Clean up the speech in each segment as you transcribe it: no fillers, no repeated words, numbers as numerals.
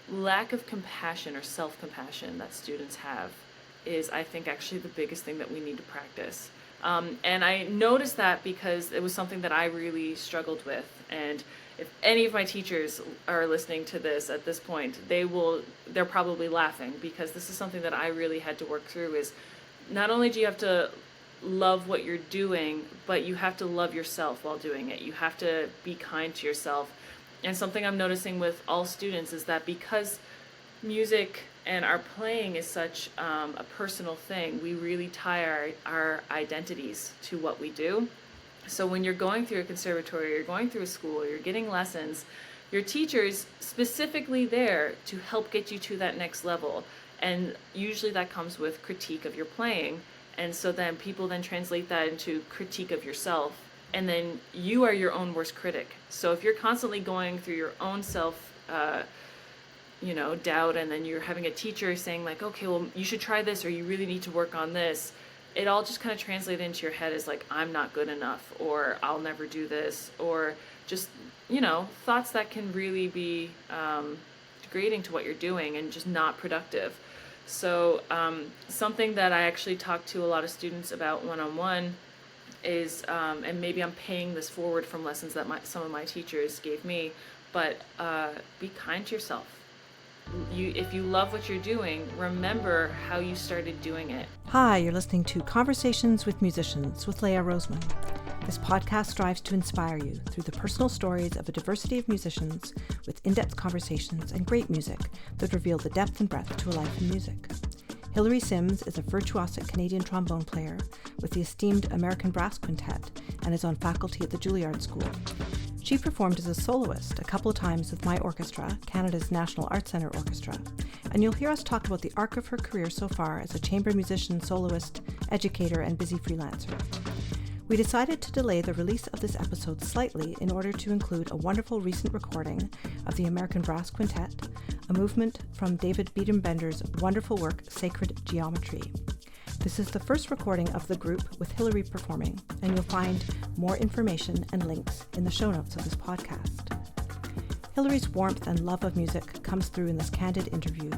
lack of compassion or self-compassion that students have is, I think, actually the biggest thing that we need to practice. And I noticed that because it was something that I really struggled with. And if any of my teachers are listening to this at this point, they're probably laughing, because this is something that I really had to work through. Is not only do you have to love what you're doing, but you have to love yourself while doing it. You have to be kind to yourself. And something I'm noticing with all students is that because music and our playing is such a personal thing, we really tie our identities to what we do. So when you're going through a conservatory, or you're going through a school, or you're getting lessons, your teacher's specifically there to help get you to that next level. And usually that comes with critique of your playing. And so then people then translate that into critique of yourself. And then you are your own worst critic. So if you're constantly going through your own self, doubt, and then you're having a teacher saying like, okay, well, you should try this, or you really need to work on this, it all just kind of translates into your head as like, I'm not good enough, or I'll never do this, or just, thoughts that can really be degrading to what you're doing and just not productive. So something that I actually talk to a lot of students about one-on-one is, and maybe I'm paying this forward from lessons that some of my teachers gave me, but be kind to yourself. If you love what you're doing, remember how you started doing it. Hi, you're listening to Conversations with Musicians with Leah Roseman. This podcast strives to inspire you through the personal stories of a diversity of musicians with in-depth conversations and great music that reveal the depth and breadth to a life in music. Hilary Sims is a virtuosic Canadian trombone player with the esteemed American Brass Quintet and is on faculty at the Julliard School. She performed as a soloist a couple of times with my orchestra, Canada's National Arts Centre Orchestra, and you'll hear us talk about the arc of her career so far as a chamber musician, soloist, educator, and busy freelancer. We decided to delay the release of this episode slightly in order to include a wonderful recent recording of the American Brass Quintet, a movement from David Biedenbender's wonderful work, Sacred Geometry. This is the first recording of the group with Hilary performing, and you'll find more information and links in the show notes of this podcast. Hilary's warmth and love of music comes through in this candid interview,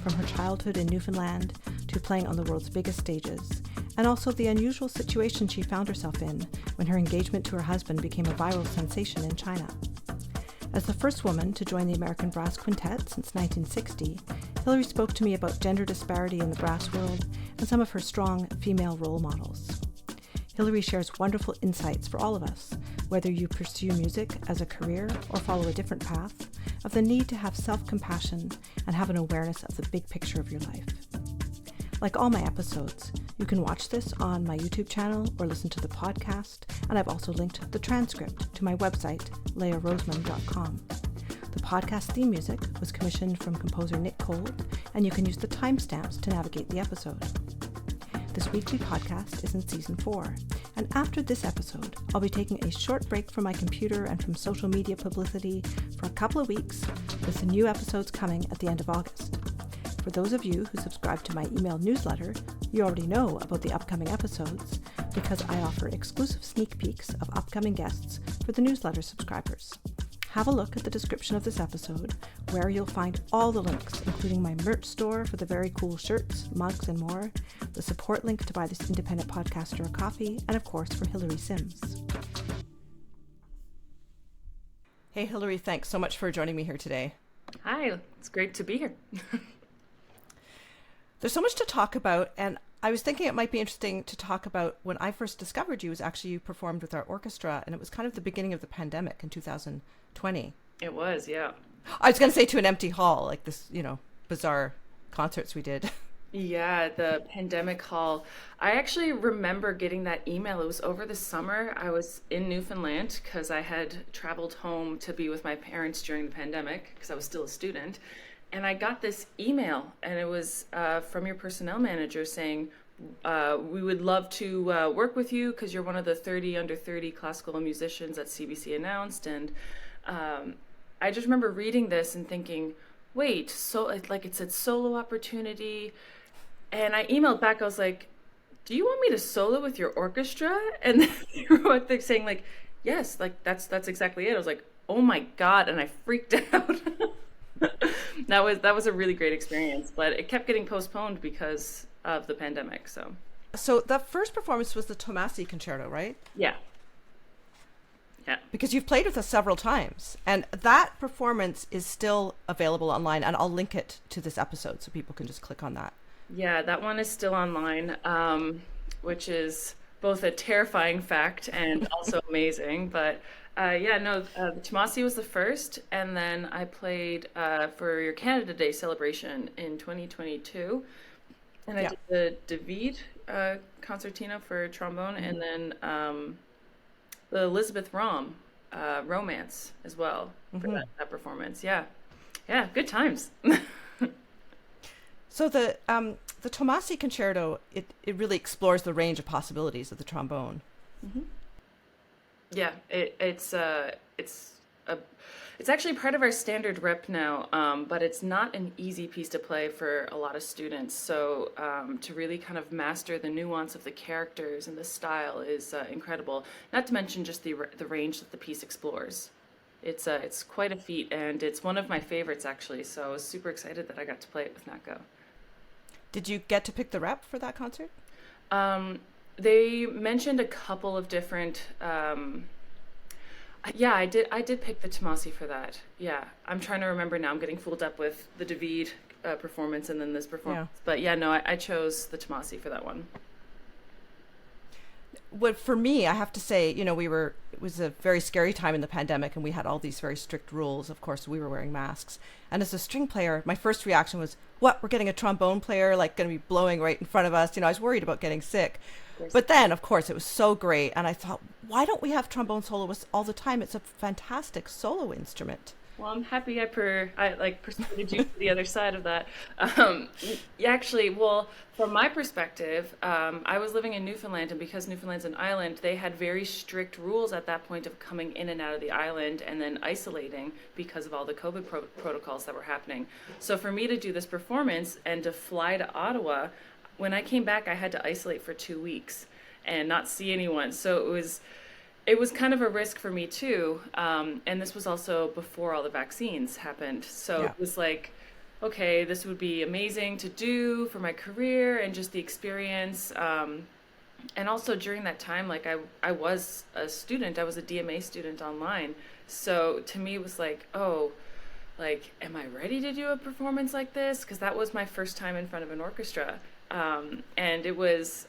from her childhood in Newfoundland to playing on the world's biggest stages, and also the unusual situation she found herself in when her engagement to her husband became a viral sensation in China. As the first woman to join the American Brass Quintet since 1960, Hilary spoke to me about gender disparity in the brass world and some of her strong female role models. Hilary shares wonderful insights for all of us, whether you pursue music as a career or follow a different path, of the need to have self-compassion and have an awareness of the big picture of your life. Like all my episodes, you can watch this on my YouTube channel or listen to the podcast, and I've also linked the transcript to my website, leahroseman.com. The podcast theme music was commissioned from composer Nick Cole, and you can use the timestamps to navigate the episode. This weekly podcast is in season 4, and after this episode, I'll be taking a short break from my computer and from social media publicity for a couple of weeks, with the new episodes coming at the end of August. For those of you who subscribe to my email newsletter, you already know about the upcoming episodes, because I offer exclusive sneak peeks of upcoming guests for the newsletter subscribers. Have a look at the description of this episode, where you'll find all the links, including my merch store for the very cool shirts, mugs, and more, the support link to buy this independent podcaster a coffee, and of course for Hilary Sims. Hey Hilary, thanks so much for joining me here today. Hi, it's great to be here. There's so much to talk about, and I was thinking it might be interesting to talk about when I first discovered you was actually you performed with our orchestra, and it was kind of the beginning of the pandemic in 2020. It was, yeah. I was going to say to an empty hall, like this, bizarre concerts we did. Yeah, the pandemic hall. I actually remember getting that email. It was over the summer. I was in Newfoundland because I had traveled home to be with my parents during the pandemic because I was still a student. And I got this email, and it was from your personnel manager saying, we would love to work with you because you're one of the 30 under 30 classical musicians that CBC announced. And I just remember reading this and thinking, wait, so like it said solo opportunity. And I emailed back, I was like, do you want me to solo with your orchestra? And then they're saying like, yes, like that's exactly it. I was like, oh my God. And I freaked out. That was a really great experience, but it kept getting postponed because of the pandemic. So the first performance was the Tomasi concerto, right? Yeah. Yeah. Because you've played with us several times, and that performance is still available online, and I'll link it to this episode so people can just click on that. Yeah, that one is still online, which is both a terrifying fact and also amazing. But the Tomasi was the first, and then I played for your Canada Day celebration in 2022, and I did the David concertina for trombone, and then the Elizabeth Raum romance as well for that performance. Yeah, good times. So the Tomasi concerto, it really explores the range of possibilities of the trombone. Mm-hmm. Yeah, it's actually part of our standard rep now, but it's not an easy piece to play for a lot of students. So to really kind of master the nuance of the characters and the style is incredible. Not to mention just the range that the piece explores. It's quite a feat, and it's one of my favorites actually. So I was super excited that I got to play it with NACO. Did you get to pick the rep for that concert? They mentioned a couple of different. I did pick the Tomasi for that. Yeah, I'm trying to remember now. I'm getting fooled up with the David performance and then this performance. Yeah. But yeah, no, I chose the Tomasi for that one. Well, for me, I have to say, it was a very scary time in the pandemic, and we had all these very strict rules. Of course, we were wearing masks. And as a string player, my first reaction was, what, we're getting a trombone player, like, going to be blowing right in front of us? I was worried about getting sick. But then, of course, it was so great. And I thought, why don't we have trombone soloists all the time? It's a fantastic solo instrument. Well, I'm happy I persuaded you to the other side of that. Actually, from my perspective, I was living in Newfoundland, and because Newfoundland's an island, they had very strict rules at that point of coming in and out of the island and then isolating because of all the COVID protocols that were happening. So for me to do this performance and to fly to Ottawa, when I came back, I had to isolate for 2 weeks and not see anyone. So it was kind of a risk for me too, and this was also before all the vaccines happened. So It was like, okay, this would be amazing to do for my career and just the experience. And also during that time, like I was a student, I was a DMA student online. So to me, it was like, oh, like, am I ready to do a performance like this? Because that was my first time in front of an orchestra, and it was.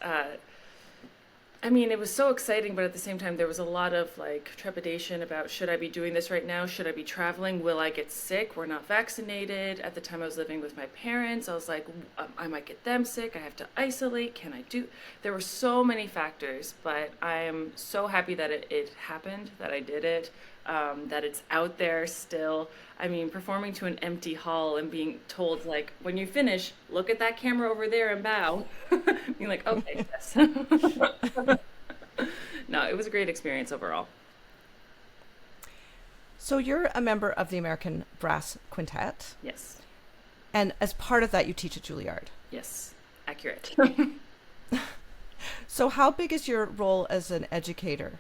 It was so exciting, but at the same time, there was a lot of trepidation about, should I be doing this right now? Should I be traveling? Will I get sick? We're not vaccinated. At the time I was living with my parents, I was like, I might get them sick. I have to isolate. Can I do? There were so many factors, but I am so happy that it happened, that I did it, that it's out there still. Performing to an empty hall and being told, when you finish, look at that camera over there and bow. Being like, okay, yes. No, it was a great experience overall. So you're a member of the American Brass Quintet. Yes. And as part of that, you teach at Julliard. Yes, accurate. So how big is your role as an educator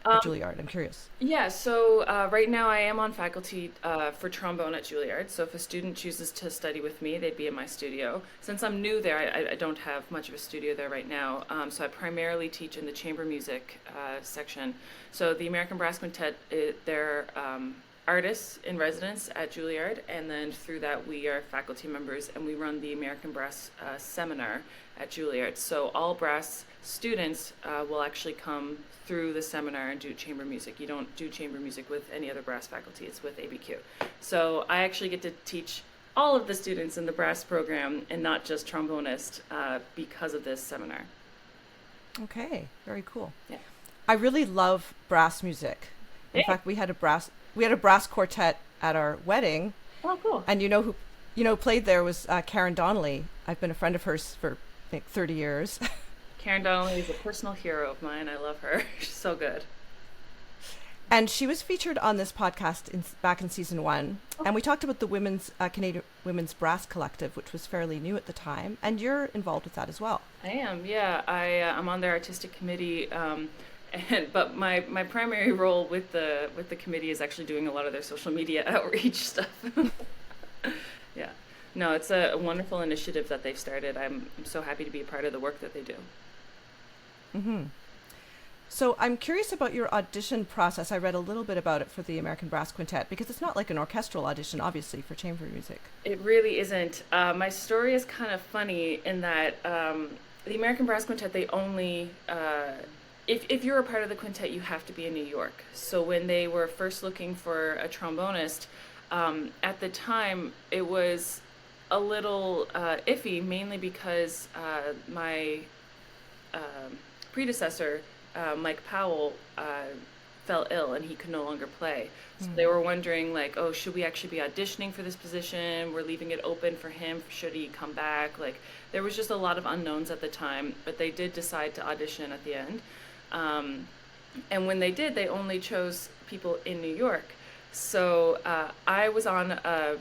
at Julliard? I'm curious. Yeah, so right now I am on faculty for trombone at Julliard. So if a student chooses to study with me, they'd be in my studio. Since I'm new there, I don't have much of a studio there right now. So I primarily teach in the chamber music section. So the American Brass Quintet, they're artists in residence at Julliard, and then through that we are faculty members, and we run the American Brass Seminar at Julliard. So all brass students will actually come through the seminar and do chamber music. You don't do chamber music with any other brass faculty, it's with ABQ. So I actually get to teach all of the students in the brass program and not just trombonists because of this seminar. Okay, very cool. Yeah. I really love brass music. In fact, we had a brass quartet at our wedding. Oh, cool. And who played there was Karen Donnelly. I've been a friend of hers for 30 years. Karen Donnelly is a personal hero of mine. I love her. She's so good. And she was featured on this podcast back in season 1. Oh. And we talked about the Canadian Women's Brass Collective, which was fairly new at the time. And you're involved with that as well. I am, yeah. I'm on their artistic committee. But my primary role with the committee is actually doing a lot of their social media outreach stuff. Yeah. No, it's a wonderful initiative that they've started. I'm so happy to be a part of the work that they do. Mm-hmm. So I'm curious about your audition process. I read a little bit about it for the American Brass Quintet, because it's not like an orchestral audition, obviously, for chamber music. It really isn't. My story is kind of funny in that the American Brass Quintet, they only, if you're a part of the quintet, you have to be in New York. So when they were first looking for a trombonist, at the time, it was a little iffy, mainly because my predecessor, Mike Powell, fell ill and he could no longer play. So they were wondering, like, oh, should we actually be auditioning for this position? We're leaving it open for him. Should he come back? Like, there was just a lot of unknowns at the time, but they did decide to audition at the end. And when they did, they only chose people in New York. So I was on a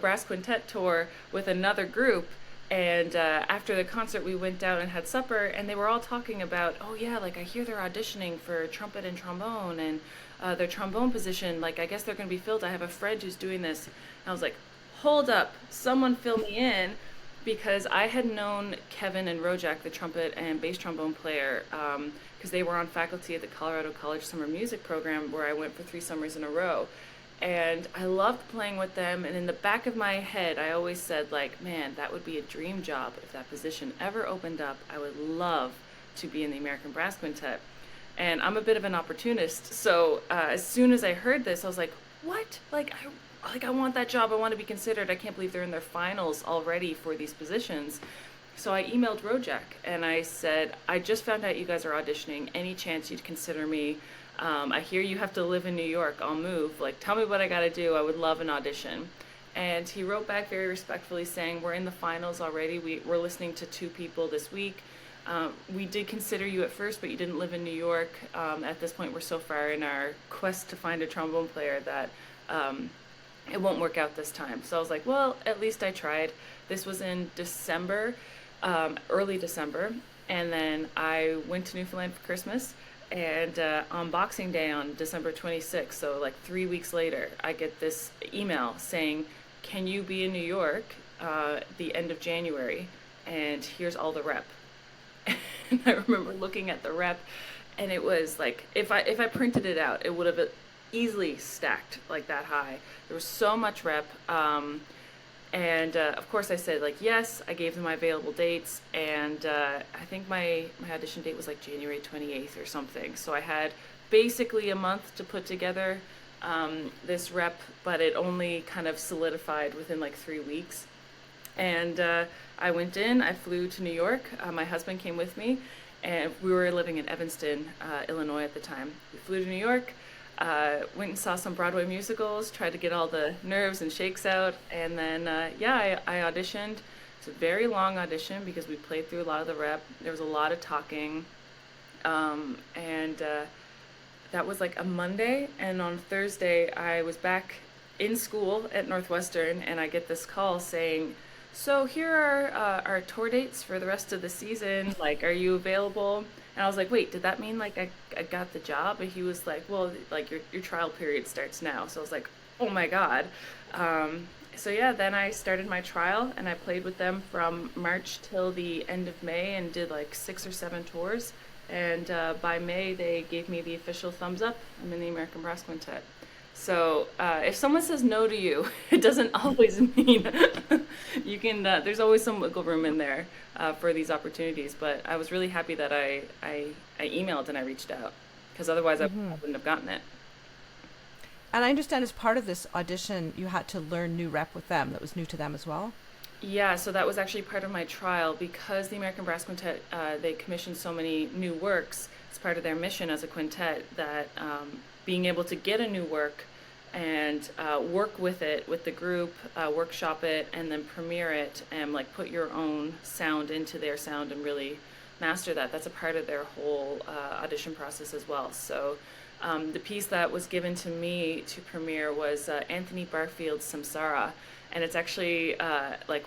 brass quintet tour with another group, and after the concert we went down and had supper, and they were all talking about, oh yeah, like I hear they're auditioning for trumpet and trombone, and their trombone position, like I guess they're going to be filled. I have a friend who's doing this. And I was like, hold up, someone fill me in, because I had known Kevin and Rojak, the trumpet and bass trombone player, because they were on faculty at the Colorado College Summer Music Program, where I went for 3 summers in a row. And I loved playing with them, and in the back of my head, I always said, like, man, that would be a dream job. If that position ever opened up, I would love to be in the American Brass Quintet. And I'm a bit of an opportunist, so as soon as I heard this, I was like, what? I want that job. I want to be considered. I can't believe they're in their finals already for these positions. So I emailed Rojak, and I said, I just found out you guys are auditioning. Any chance you'd consider me? I hear you have to live in New York. I'll move. Like, tell me what I got to do. I would love an audition. And he wrote back very respectfully saying, we're in the finals already. We're listening to 2 people this week. We did consider you at first, but you didn't live in New York. At this point, we're so far in our quest to find a trombone player that it won't work out this time. So I was like, well, at least I tried. This was in December, early December. And then I went to Newfoundland for Christmas. And on Boxing Day on December 26th, so like 3 weeks later, I get this email saying, can you be in New York the end of January? And here's all the rep. And I remember looking at the rep, and it was like, if I printed it out, it would have easily stacked like that high. There was so much rep. And of course I said, like, yes. I gave them my available dates, and I think my audition date was like January 28th or something. So I had basically a month to put together this rep, but it only kind of solidified within like 3 weeks. And I went in, I flew to New York. My husband came with me, and we were living in Evanston, Illinois at the time. We flew to New York. Went and saw some Broadway musicals, tried to get all the nerves and shakes out, and then I auditioned. It's a very long audition because we played through a lot of the rep. There was a lot of talking, and that was like a Monday, and on Thursday I was back in school at Northwestern, and I get this call saying, so here are our tour dates for the rest of the season, like, are you available? And I was like, wait, did that mean like I got the job? And he was like, well, like your trial period starts now. So I was like, oh my God. So yeah, then I started my trial, and I played with them from March till the end of May and did like 6 or 7 tours. And by May, they gave me the official thumbs up. I'm in the American Brass Quintet. So if someone says no to you, it doesn't always mean you can. There's always some wiggle room in there for these opportunities. But I was really happy that I emailed and I reached out, because otherwise I wouldn't have gotten it. And I understand as part of this audition, you had to learn new rep with them. That was new to them as well? Yeah, so that was actually part of my trial, because the American Brass Quintet, they commissioned so many new works. It's part of their mission as a quintet that being able to get a new work and work with it, with the group, workshop it, and then premiere it, and like put your own sound into their sound and really master that. That's a part of their whole audition process as well. So the piece that was given to me to premiere was Anthony Barfield's Samsara, and it's actually like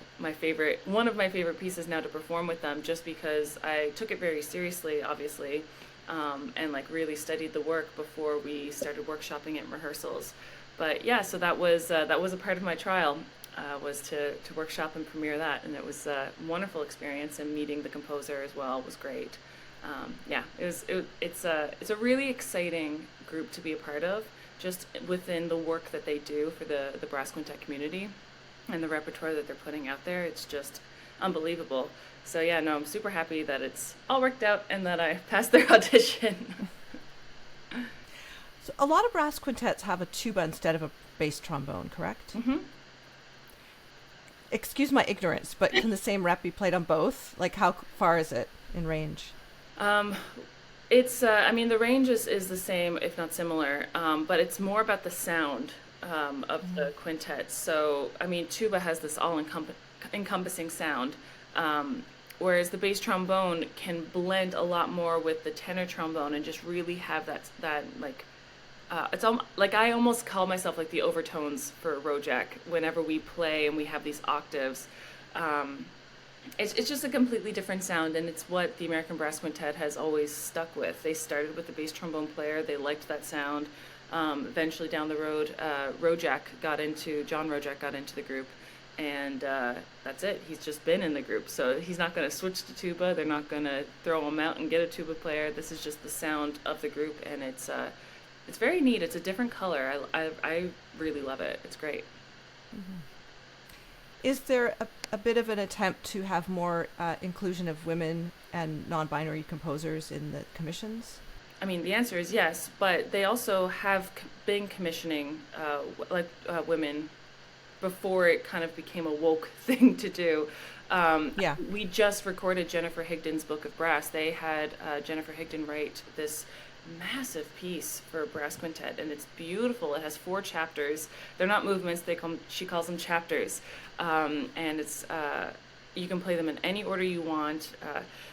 one of my favorite pieces now to perform with them, just because I took it very seriously, obviously. and like really studied the work before we started workshopping at rehearsals. But yeah, so that was a part of my trial, was to workshop and premiere that, and it was a wonderful experience, and meeting the composer as well was great. Yeah, it's a really exciting group to be a part of, just within the work that they do for the brass quintet community and the repertoire that they're putting out there. It's just unbelievable. So yeah, no, I'm super happy that it's all worked out and that I passed their audition. So a lot of brass quintets have a tuba instead of a bass trombone, correct? Mm-hmm. Excuse my ignorance, but can the same rep be played on both? Like, how far is it in range? It's, I mean, the range is the same, if not similar, but it's more about the sound of the quintet. So, I mean, tuba has this all-encompassing sound, whereas the bass trombone can blend a lot more with the tenor trombone and just really have that like, it's like I almost call myself like the overtones for Rojak whenever we play and we have these octaves. It's just a completely different sound, and it's what the American Brass Quintet has always stuck with. They started with the bass trombone player. They liked that sound. Eventually down the road, John Rojak got into the group, and that's it. He's just been in the group, so he's not going to switch to tuba. They're not going to throw him out and get a tuba player. This is just the sound of the group, and it's very neat. It's a different color. I really love it. It's great. Mm-hmm. Is there a bit of an attempt to have more inclusion of women and non-binary composers in the commissions? I mean, the answer is yes, but they also have been commissioning women before it kind of became a woke thing to do. We just recorded Jennifer Higdon's Book of Brass. They had Jennifer Higdon write this massive piece for brass quintet, and it's beautiful. It has 4 chapters. They're not movements. She calls them chapters, and it's you can play them in any order you want.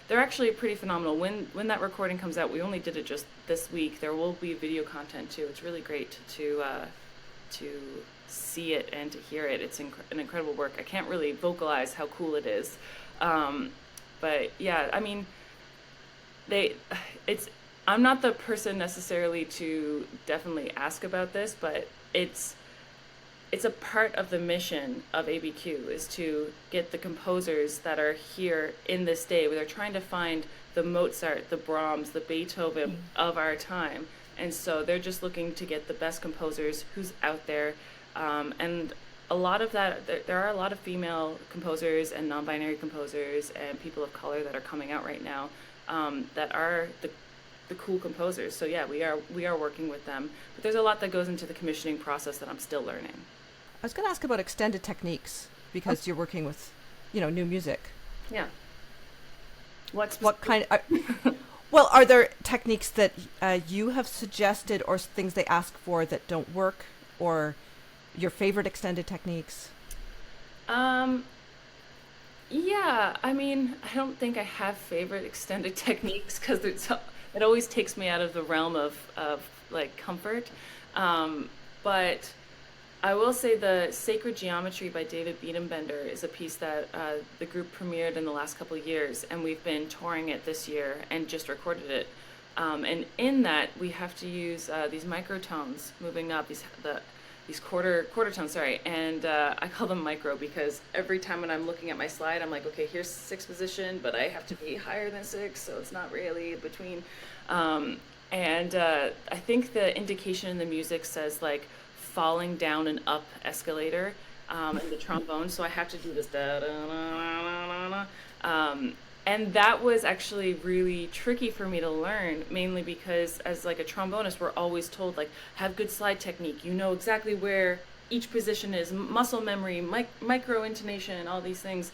They're actually pretty phenomenal. When that recording comes out, we only did it just this week. There will be video content too. It's really great to see it and to hear it. It's an incredible work. I can't really vocalize how cool it is, but yeah, I mean, I'm not the person necessarily to definitely ask about this, but it's a part of the mission of ABQ is to get the composers that are here in this day, where they're trying to find the Mozart, the Brahms, the Beethoven of our time. And so they're just looking to get the best composers who's out there. And a lot of that, there are a lot of female composers and non-binary composers and people of color that are coming out right now that are the cool composers. So yeah, we are working with them, but there's a lot that goes into the commissioning process that I'm still learning. I was going to ask about extended techniques because you're working with, new music. Yeah. What kind of? Well, are there techniques that you have suggested or things they ask for that don't work, or your favorite extended techniques? Yeah, I mean, I don't think I have favorite extended techniques because it always takes me out of the realm of like comfort. But I will say the Sacred Geometry by David Biedenbender is a piece that the group premiered in the last couple of years, and we've been touring it this year and just recorded it. And in that, we have to use these microtones moving up, these quarter tones, and I call them micro because every time when I'm looking at my slide, I'm like, okay, here's 6th position, but I have to be higher than 6, so it's not really between. And I think the indication in the music says like falling down an up escalator in the trombone, so I have to do this da da da da da. And that was actually really tricky for me to learn, mainly because as like a trombonist, we're always told like, have good slide technique. You know exactly where each position is, muscle memory, micro intonation, all these things.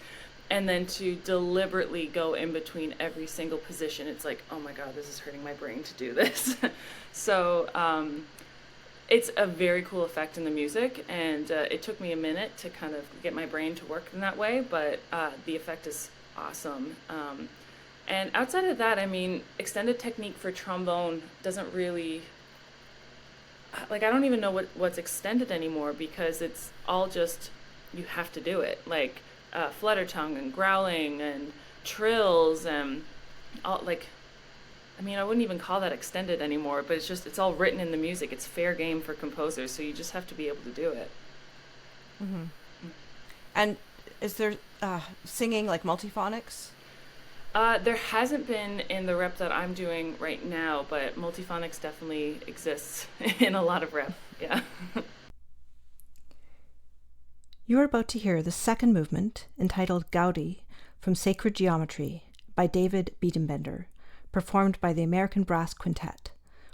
And then to deliberately go in between every single position, it's like, oh my God, this is hurting my brain to do this. So it's a very cool effect in the music. And it took me a minute to kind of get my brain to work in that way, but the effect is awesome. And outside of that, I mean, extended technique for trombone doesn't really, like, I don't even know what's extended anymore because it's all just, you have to do it. Like flutter tongue and growling and trills and all, like, I mean, I wouldn't even call that extended anymore, but it's all written in the music. It's fair game for composers, so you just have to be able to do it. Mm-hmm. And is there singing like multiphonics? There hasn't been in the rep that I'm doing right now, but multiphonics definitely exists in a lot of rep. Yeah. You are about to hear the second movement, entitled Gaudi, from Sacred Geometry by David Biedenbender, performed by the American Brass Quintet,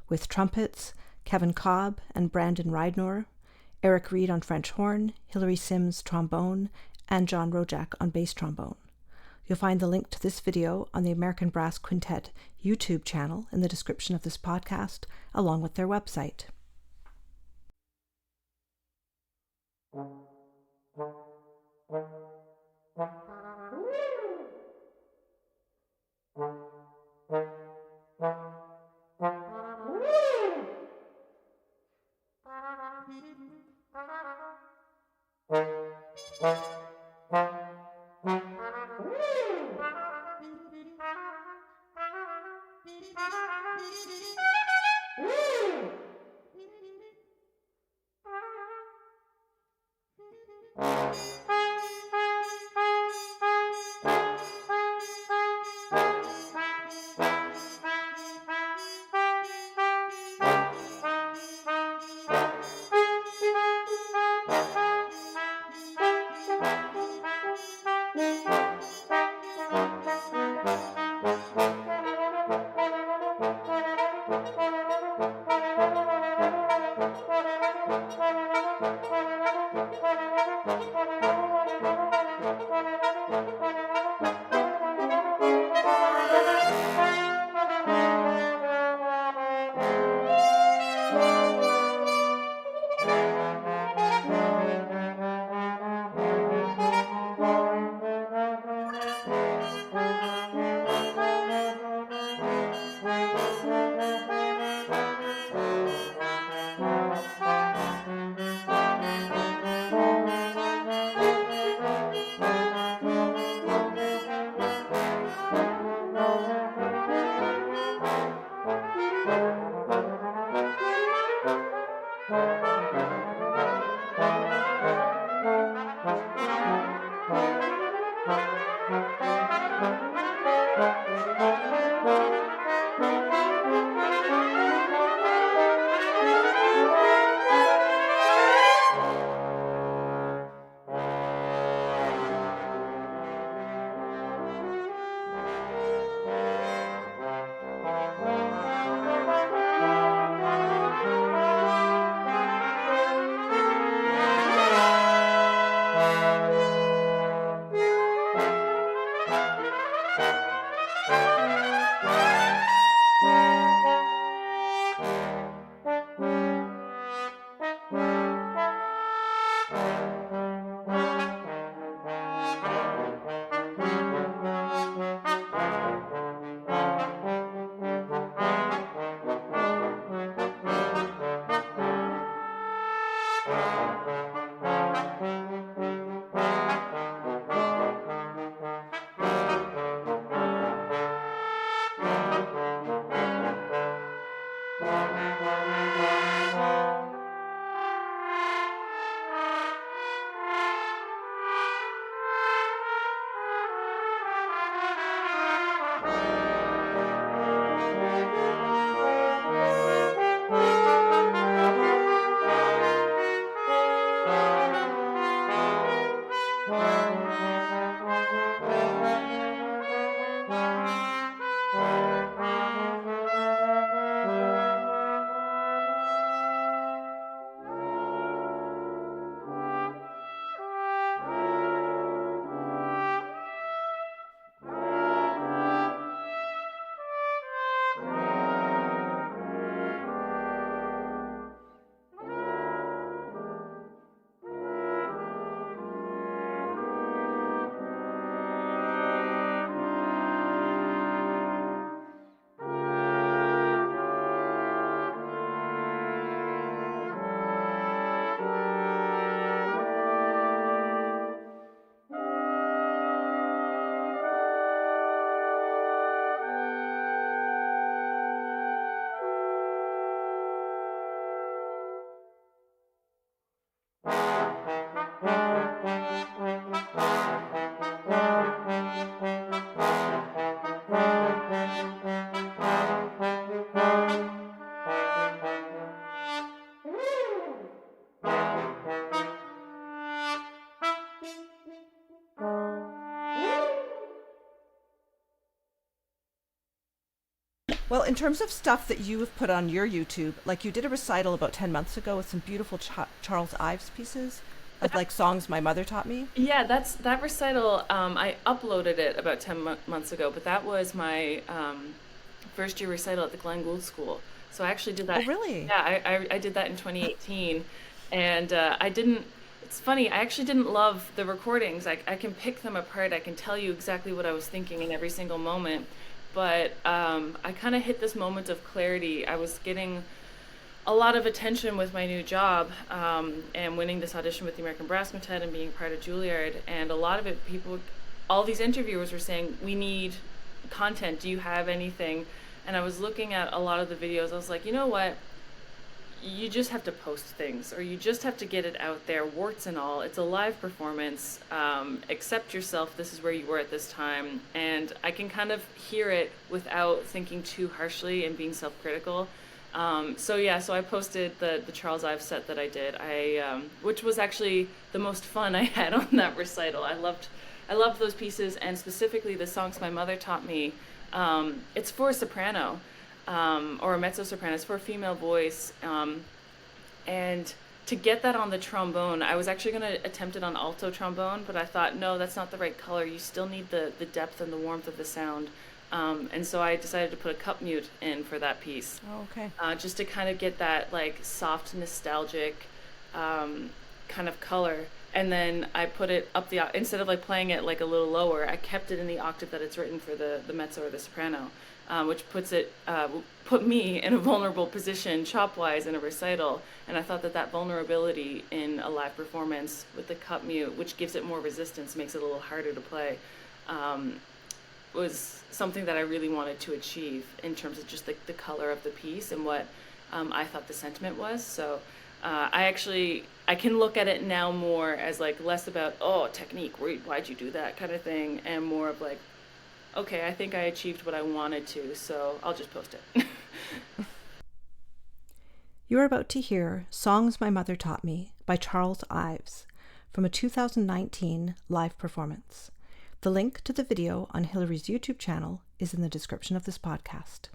with trumpets Kevin Cobb and Brandon Rydnor, Eric Reed on French horn, Hilary Sims trombone, and John Rojak on bass trombone. You'll find the link to this video on the American Brass Quintet YouTube channel in the description of this podcast, along with their website. Well, in terms of stuff that you have put on your YouTube, like you did a recital about 10 months ago with some beautiful Charles Ives pieces of like songs my mother taught me. Yeah, that recital. I uploaded it about 10 months ago, but that was my first year recital at the Glenn School. So I actually did Oh, that. really? Yeah, I did that in 2018, and I didn't. It's funny. I actually didn't love the recordings. I can pick them apart. I can tell you exactly what I was thinking in every single moment. But I kind of hit this moment of clarity. I was getting a lot of attention with my new job, and winning this audition with the American Brass Quintet and being part of Julliard. And a lot of it, all these interviewers were saying, we need content. Do you have anything? And I was looking at a lot of the videos. I was like, you know what? You just have to post things, or you just have to get it out there, warts and all. It's a live performance. Accept yourself. This is where you were at this time. And I can kind of hear it without thinking too harshly and being self-critical. So I posted the Charles Ives set that I did, which was actually the most fun I had on that recital. I loved those pieces, and specifically the songs my mother taught me. It's for a soprano, or a mezzo soprano. It's for a female voice, and to get that on the trombone, I was actually going to attempt it on alto trombone, but I thought, no, that's not the right color. You still need the depth and the warmth of the sound. And so I decided to put a cup mute in for that piece. Oh, okay. Just to kind of get that like soft, nostalgic kind of color. And then I put it up instead of like playing it like a little lower, I kept it in the octave that it's written for the mezzo or the soprano, which put me in a vulnerable position chop-wise in a recital. And I thought that vulnerability in a live performance with the cup mute, which gives it more resistance, makes it a little harder to play, was something that I really wanted to achieve in terms of just the color of the piece and what I thought the sentiment was. So I can look at it now more as like less about, oh, technique, why'd you do that kind of thing, and more of like, okay, I think I achieved what I wanted to, so I'll just post it. You're about to hear Songs My Mother Taught Me by Charles Ives from a 2019 live performance. The link to the video on Hillary's YouTube channel is in the description of this podcast.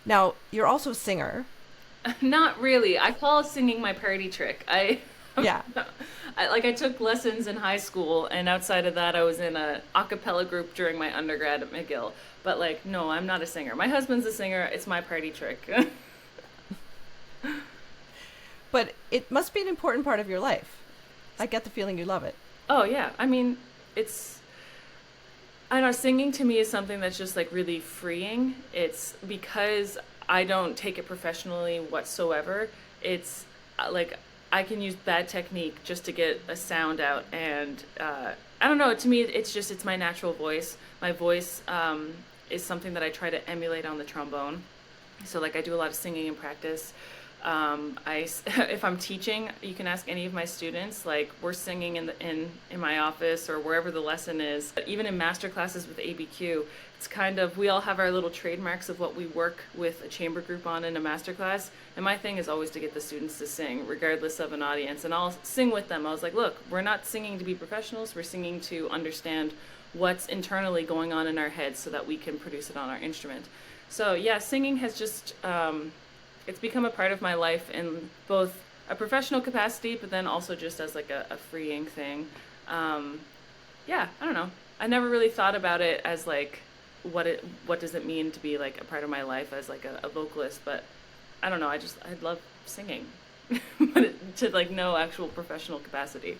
Now, you're also a singer. Not really. I call singing my party trick. Yeah. I took lessons in high school, and outside of that, I was in a a cappella group during my undergrad at McGill. But like, no, I'm not a singer. My husband's a singer. It's my party trick. But it must be an important part of your life. I get the feeling you love it. Oh yeah, I mean, it's I don't know, singing to me is something that's just like really freeing. It's because I don't take it professionally whatsoever. It's like I can use bad technique just to get a sound out, and I don't know. To me, it's my natural voice. My voice is something that I try to emulate on the trombone. So like I do a lot of singing in practice. If I'm teaching, you can ask any of my students, like we're singing in my office or wherever the lesson is. But even in master classes with ABQ, it's kind of, we all have our little trademarks of what we work with a chamber group on in a master class. And my thing is always to get the students to sing, regardless of an audience. And I'll sing with them. I was like, look, we're not singing to be professionals. We're singing to understand what's internally going on in our heads so that we can produce it on our instrument. So yeah, singing has just, it's become a part of my life in both a professional capacity, but then also just as like a freeing thing. Yeah, I don't know. I never really thought about it as like, what does it mean to be like a part of my life as like a vocalist, but I don't know. I love singing, but to like no actual professional capacity.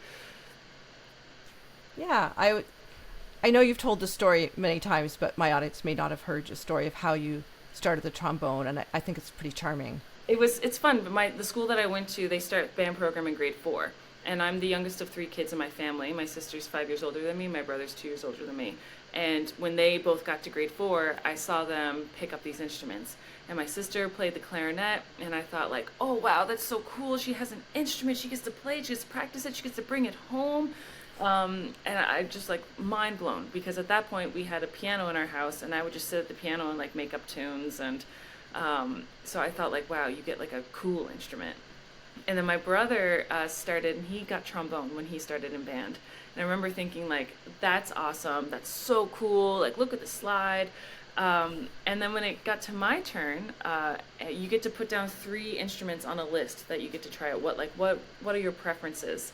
Yeah, I know you've told the story many times, but my audience may not have heard your story of how you started the trombone, and I think it's pretty charming. It's fun, but the school that I went to, they start band program in grade 4, and I'm the youngest of 3 kids in my family. My sister's 5 years older than me, my brother's 2 years older than me. And when they both got to grade 4, I saw them pick up these instruments. And my sister played the clarinet, and I thought like, oh wow, that's so cool. She has an instrument, she gets to play it, she gets to practice it, she gets to bring it home. And I just like mind blown, because at that point we had a piano in our house, and I would just sit at the piano and like make up tunes. And so I thought like, wow, you get like a cool instrument. And then my brother started, and he got trombone when he started in band. And I remember thinking like, that's awesome, that's so cool, like look at the slide. And then when it got to my turn, you get to put down 3 instruments on a list that you get to try out. What are your preferences?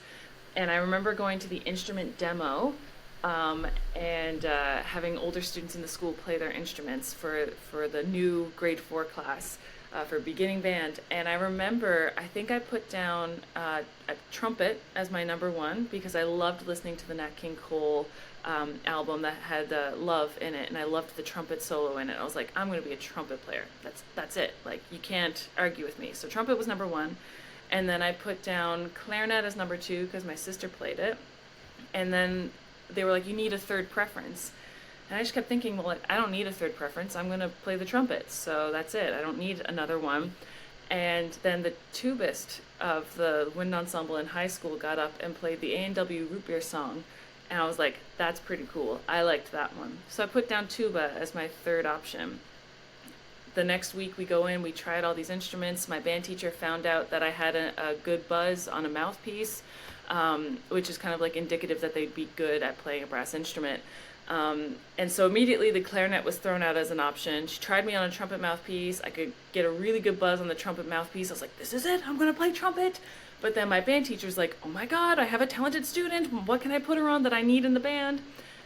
And I remember going to the instrument demo and having older students in the school play their instruments for the new grade 4 class for beginning band. And I remember, I think I put down a trumpet as my number 1, because I loved listening to the Nat King Cole album that had Love in it, and I loved the trumpet solo in it. I was like, I'm going to be a trumpet player. That's it. Like, you can't argue with me. So trumpet was number 1. And then I put down clarinet as number 2 because my sister played it. And then they were like, you need a third preference. And I just kept thinking, well, I don't need a third preference. I'm going to play the trumpet. So that's it. I don't need another one. And then the tubist of the wind ensemble in high school got up and played the A&W Root Beer song. And I was like, that's pretty cool. I liked that one. So I put down tuba as my third option. The next week we go in, we tried all these instruments. My band teacher found out that I had a good buzz on a mouthpiece, which is kind of like indicative that they'd be good at playing a brass instrument. And so immediately the clarinet was thrown out as an option. She tried me on a trumpet mouthpiece. I could get a really good buzz on the trumpet mouthpiece. I was like, this is it, I'm gonna play trumpet. But then my band teacher's like, oh my God, I have a talented student. What can I put her on that I need in the band?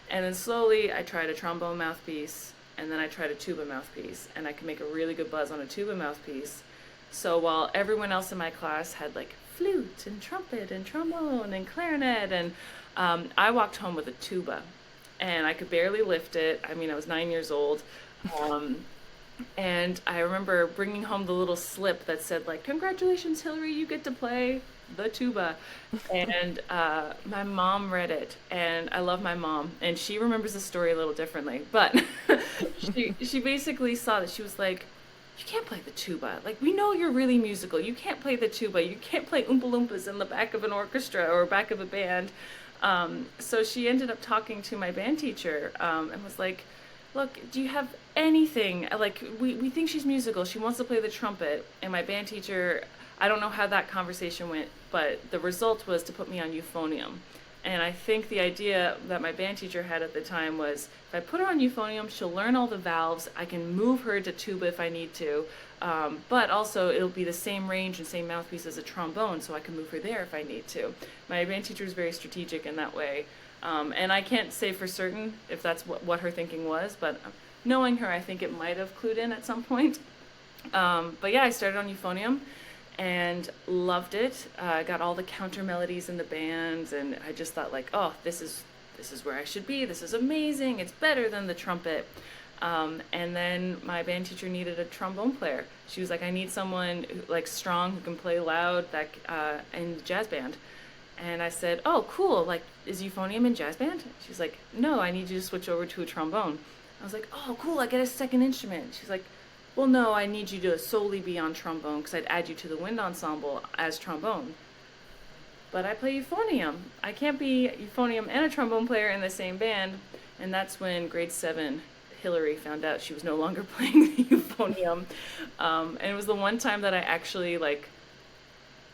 And then slowly I tried a trombone mouthpiece, and then I tried a tuba mouthpiece, and I could make a really good buzz on a tuba mouthpiece. So while everyone else in my class had like flute and trumpet and trombone and clarinet, and I walked home with a tuba, and I could barely lift it. I mean, I was 9 years old. And I remember bringing home the little slip that said like, congratulations, Hillary, you get to play the tuba. And my mom read it, and I love my mom, and she remembers the story a little differently, but she basically saw that. She was like, you can't play the tuba. Like, we know you're really musical. You can't play the tuba. You can't play Oompa Loompas in the back of an orchestra or back of a band. So she ended up talking to my band teacher and was like, look, do you have anything? Like, we think she's musical. She wants to play the trumpet. And my band teacher, I don't know how that conversation went, but the result was to put me on euphonium. And I think the idea that my band teacher had at the time was, if I put her on euphonium, she'll learn all the valves. I can move her to tuba if I need to, but also it'll be the same range and same mouthpiece as a trombone, so I can move her there if I need to. My band teacher was very strategic in that way. And I can't say for certain if that's what her thinking was, but knowing her, I think it might have clued in at some point. But yeah, I started on euphonium and loved it. I got all the counter melodies in the band, and I just thought like, oh, this is where I should be. This is amazing. It's better than the trumpet. And then my band teacher needed a trombone player. She was like, I need someone like strong who can play loud in jazz band. And I said, oh, cool. Like, is euphonium in jazz band? She's like, no, I need you to switch over to a trombone. I was like, oh, cool. I get a second instrument. She's like, well, no, I need you to solely be on trombone because I'd add you to the wind ensemble as trombone. But I play euphonium. I can't be euphonium and a trombone player in the same band. And that's when grade 7 Hillary found out she was no longer playing the euphonium. And it was the one time that I actually like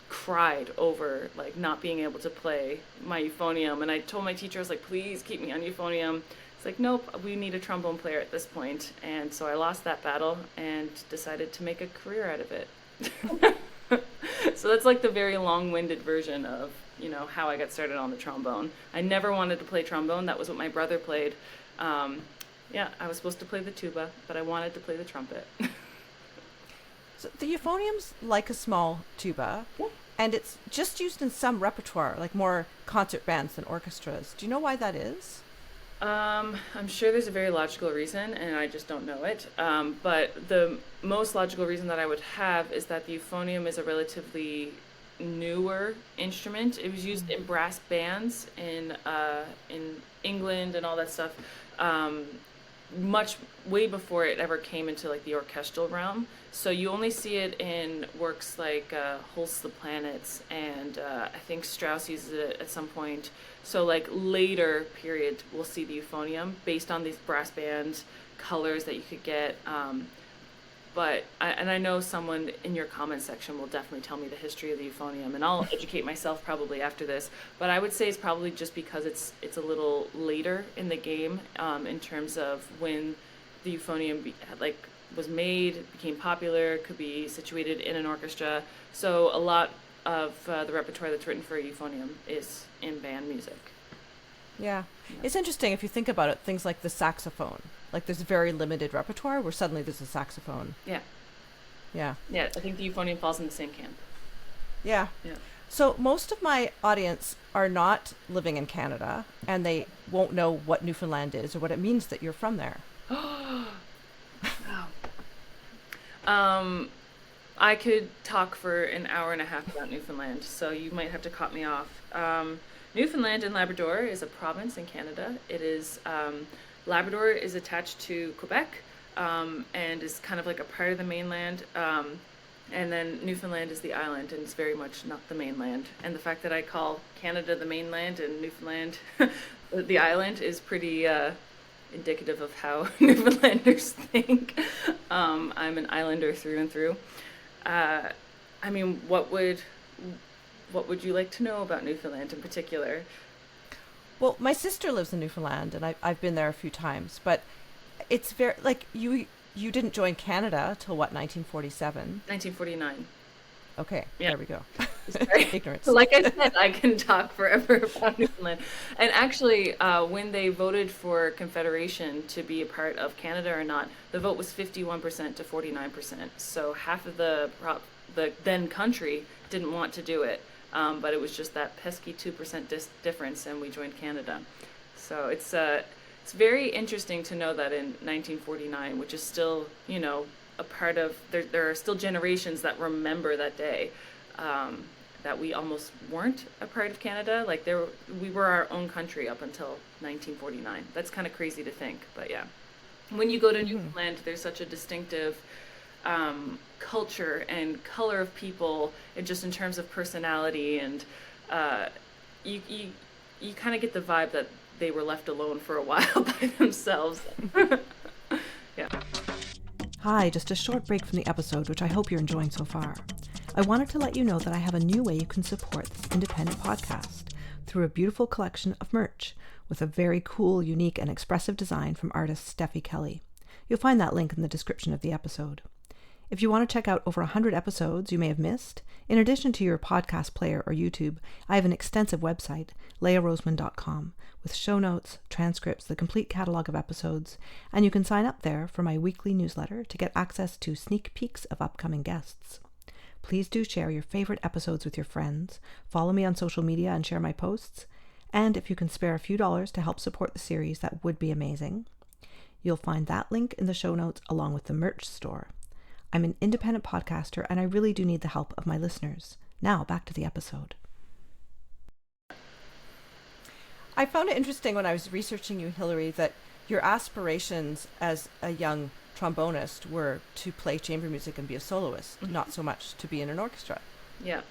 cried over like not being able to play my euphonium. And I told my teacher, I was like, please keep me on euphonium. It's like, nope, we need a trombone player at this point. And so I lost that battle and decided to make a career out of it. So that's like the very long-winded version of, how I got started on the trombone. I never wanted to play trombone. That was what my brother played. I was supposed to play the tuba, but I wanted to play the trumpet. So the euphonium's like a small tuba, and it's just used in some repertoire, like more concert bands than orchestras. Do you know why that is? I'm sure there's a very logical reason, and I just don't know it. But the most logical reason that I would have is that the euphonium is a relatively newer instrument. It was used in brass bands in England and all that stuff, way before it ever came into like the orchestral realm. So you only see it in works like Holst the Planets, and I think Strauss uses it at some point. So like later period, we'll see the euphonium based on these brass band colors that you could get. But I know someone in your comment section will definitely tell me the history of the euphonium, and I'll educate myself probably after this. But I would say it's probably just because it's a little later in the game in terms of when the euphonium was made, became popular, could be situated in an orchestra. So a lot of the repertoire that's written for a euphonium is in band music. Yeah. It's interesting if you think about it, things like the saxophone. Like there's very limited repertoire where suddenly there's a saxophone. Yeah. Yeah. Yeah, I think the euphonium falls in the same camp. Yeah. Yeah. So most of my audience are not living in Canada, and they won't know what Newfoundland is or what it means that you're from there. Wow. I could talk for an hour and a half about Newfoundland, so you might have to cut me off. Newfoundland and Labrador is a province in Canada. It is Labrador is attached to Quebec and is kind of like a part of the mainland. And then Newfoundland is the island, and it's very much not the mainland. And the fact that I call Canada the mainland and Newfoundland the island is pretty indicative of how Newfoundlanders think. I'm an islander through and through. I mean, what would you like to know about Newfoundland in particular? Well, my sister lives in Newfoundland, and I've been there a few times, but it's very, like, you didn't join Canada till what, 1947? 1949. Okay, yeah. There we go. Ignorance. Like I said, I can talk forever about Newfoundland. And actually, when they voted for Confederation to be a part of Canada or not, the vote was 51% to 49%. So half of the then country didn't want to do it. But it was just that pesky 2% difference, and we joined Canada. So it's very interesting to know that in 1949, which is still, a part of, there are still generations that remember that day, that we almost weren't a part of Canada. Like we were our own country up until 1949. That's kind of crazy to think, but yeah. When you go to Newfoundland, there's such a distinctive culture and color of people, and just in terms of personality, and you kind of get the vibe that they were left alone for a while by themselves. Yeah. Hi, just a short break from the episode, which I hope you're enjoying so far. I wanted to let you know that I have a new way you can support this independent podcast. through a beautiful collection of merch with a very cool, unique, and expressive design from artist Steffi Kelly. You'll find that link in the description of the episode. If you want to check out over 100 episodes you may have missed, in addition to your podcast player or YouTube, I have an extensive website, leahroseman.com, with show notes, transcripts, the complete catalog of episodes, and you can sign up there for my weekly newsletter to get access to sneak peeks of upcoming guests. Please do share your favorite episodes with your friends, follow me on social media and share my posts, and if you can spare a few dollars to help support the series, that would be amazing. You'll find that link in the show notes along with the merch store. I'm an independent podcaster and I really do need the help of my listeners. Now, back to the episode. I found it interesting when I was researching you, Hilary, that your aspirations as a young trombonist were to play chamber music and be a soloist, not so much to be in an orchestra. Yeah.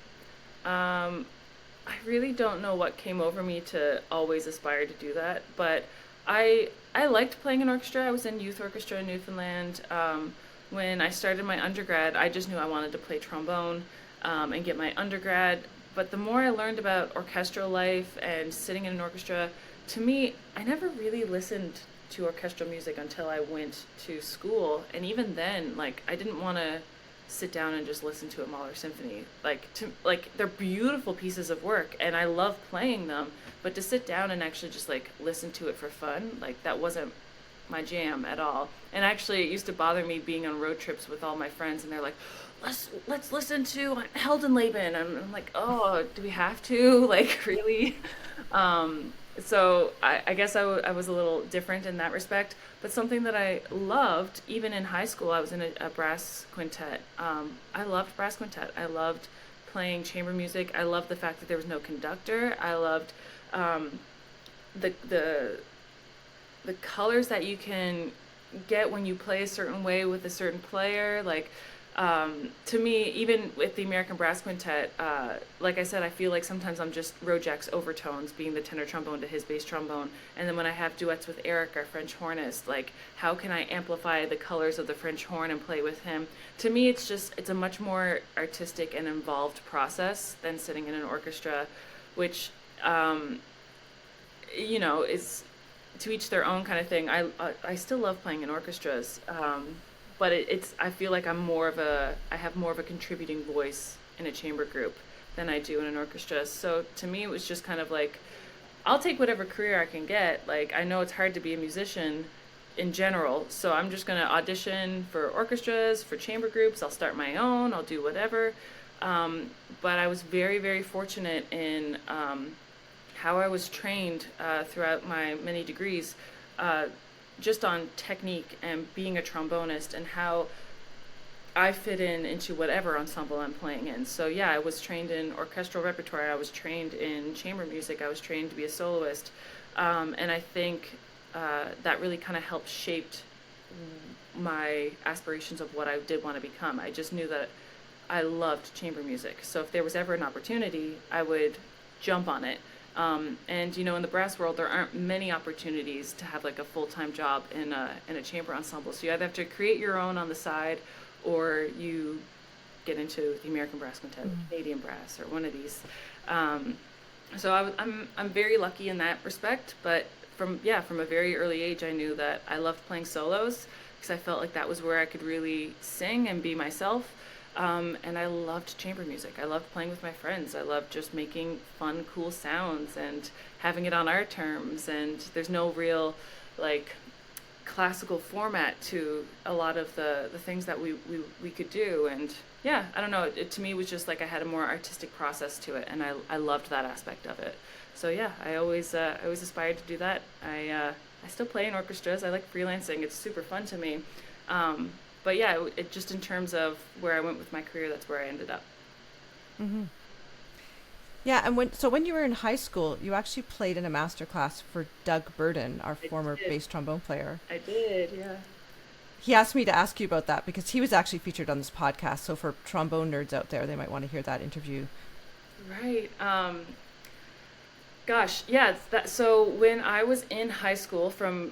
I really don't know what came over me to always aspire to do that, but I liked playing an orchestra. I was in youth orchestra in Newfoundland. When I started my undergrad, I just knew I wanted to play trombone and get my undergrad. But the more I learned about orchestral life and sitting in an orchestra, to me, I never really listened to orchestral music until I went to school. And even then, I didn't want to sit down and just listen to a Mahler symphony. They're beautiful pieces of work, and I love playing them. But to sit down and actually just listen to it for fun, that wasn't my jam at all. And actually, it used to bother me being on road trips with all my friends, and they're like, let's listen to Heldenleben. I'm like, oh, do we have to? Really? So I guess I was a little different in that respect. But something that I loved, even in high school, I was in a brass quintet. I loved brass quintet. I loved playing chamber music. I loved the fact that there was no conductor. I loved the colors that you can get when you play a certain way with a certain player. To me, even with the American Brass Quintet, like I said, I feel like sometimes I'm just Rojak's overtones, being the tenor trombone to his bass trombone. And then when I have duets with Eric, our French hornist, how can I amplify the colors of the French horn and play with him? To me, it's a much more artistic and involved process than sitting in an orchestra, which, is to each their own kind of thing. I still love playing in orchestras, but I feel like I have more of a contributing voice in a chamber group than I do in an orchestra. So to me, it was just kind of I'll take whatever career I can get. I know it's hard to be a musician in general, so I'm just going to audition for orchestras, for chamber groups. I'll start my own, I'll do whatever. But I was very, very fortunate in how I was trained throughout my many degrees, just on technique and being a trombonist and how I fit into whatever ensemble I'm playing in. So yeah, I was trained in orchestral repertoire, I was trained in chamber music, I was trained to be a soloist, and I think that really kind of helped shape my aspirations of what I did want to become. I just knew that I loved chamber music, so if there was ever an opportunity, I would jump on it. And in the brass world, there aren't many opportunities to have a full-time job in a chamber ensemble. So you either have to create your own on the side, or you get into the American Brass Quintet, Canadian Brass, or one of these. So I'm very lucky in that respect. But from a very early age, I knew that I loved playing solos because I felt like that was where I could really sing and be myself. And I loved chamber music. I loved playing with my friends. I loved just making fun, cool sounds and having it on our terms. And there's no real classical format to a lot of the things that we could do. And yeah, I don't know. It to me was just I had a more artistic process to it, and I loved that aspect of it. So yeah, I always aspired to do that. I still play in orchestras. I like freelancing. It's super fun to me. But yeah, it just in terms of where I went with my career, that's where I ended up. Mm-hmm. Yeah, and when you were in high school, you actually played in a master class for Doug Burden, our former bass trombone player. I did, yeah. He asked me to ask you about that because he was actually featured on this podcast. So for trombone nerds out there, they might want to hear that interview. Right. Gosh, yeah. So when I was in high school from,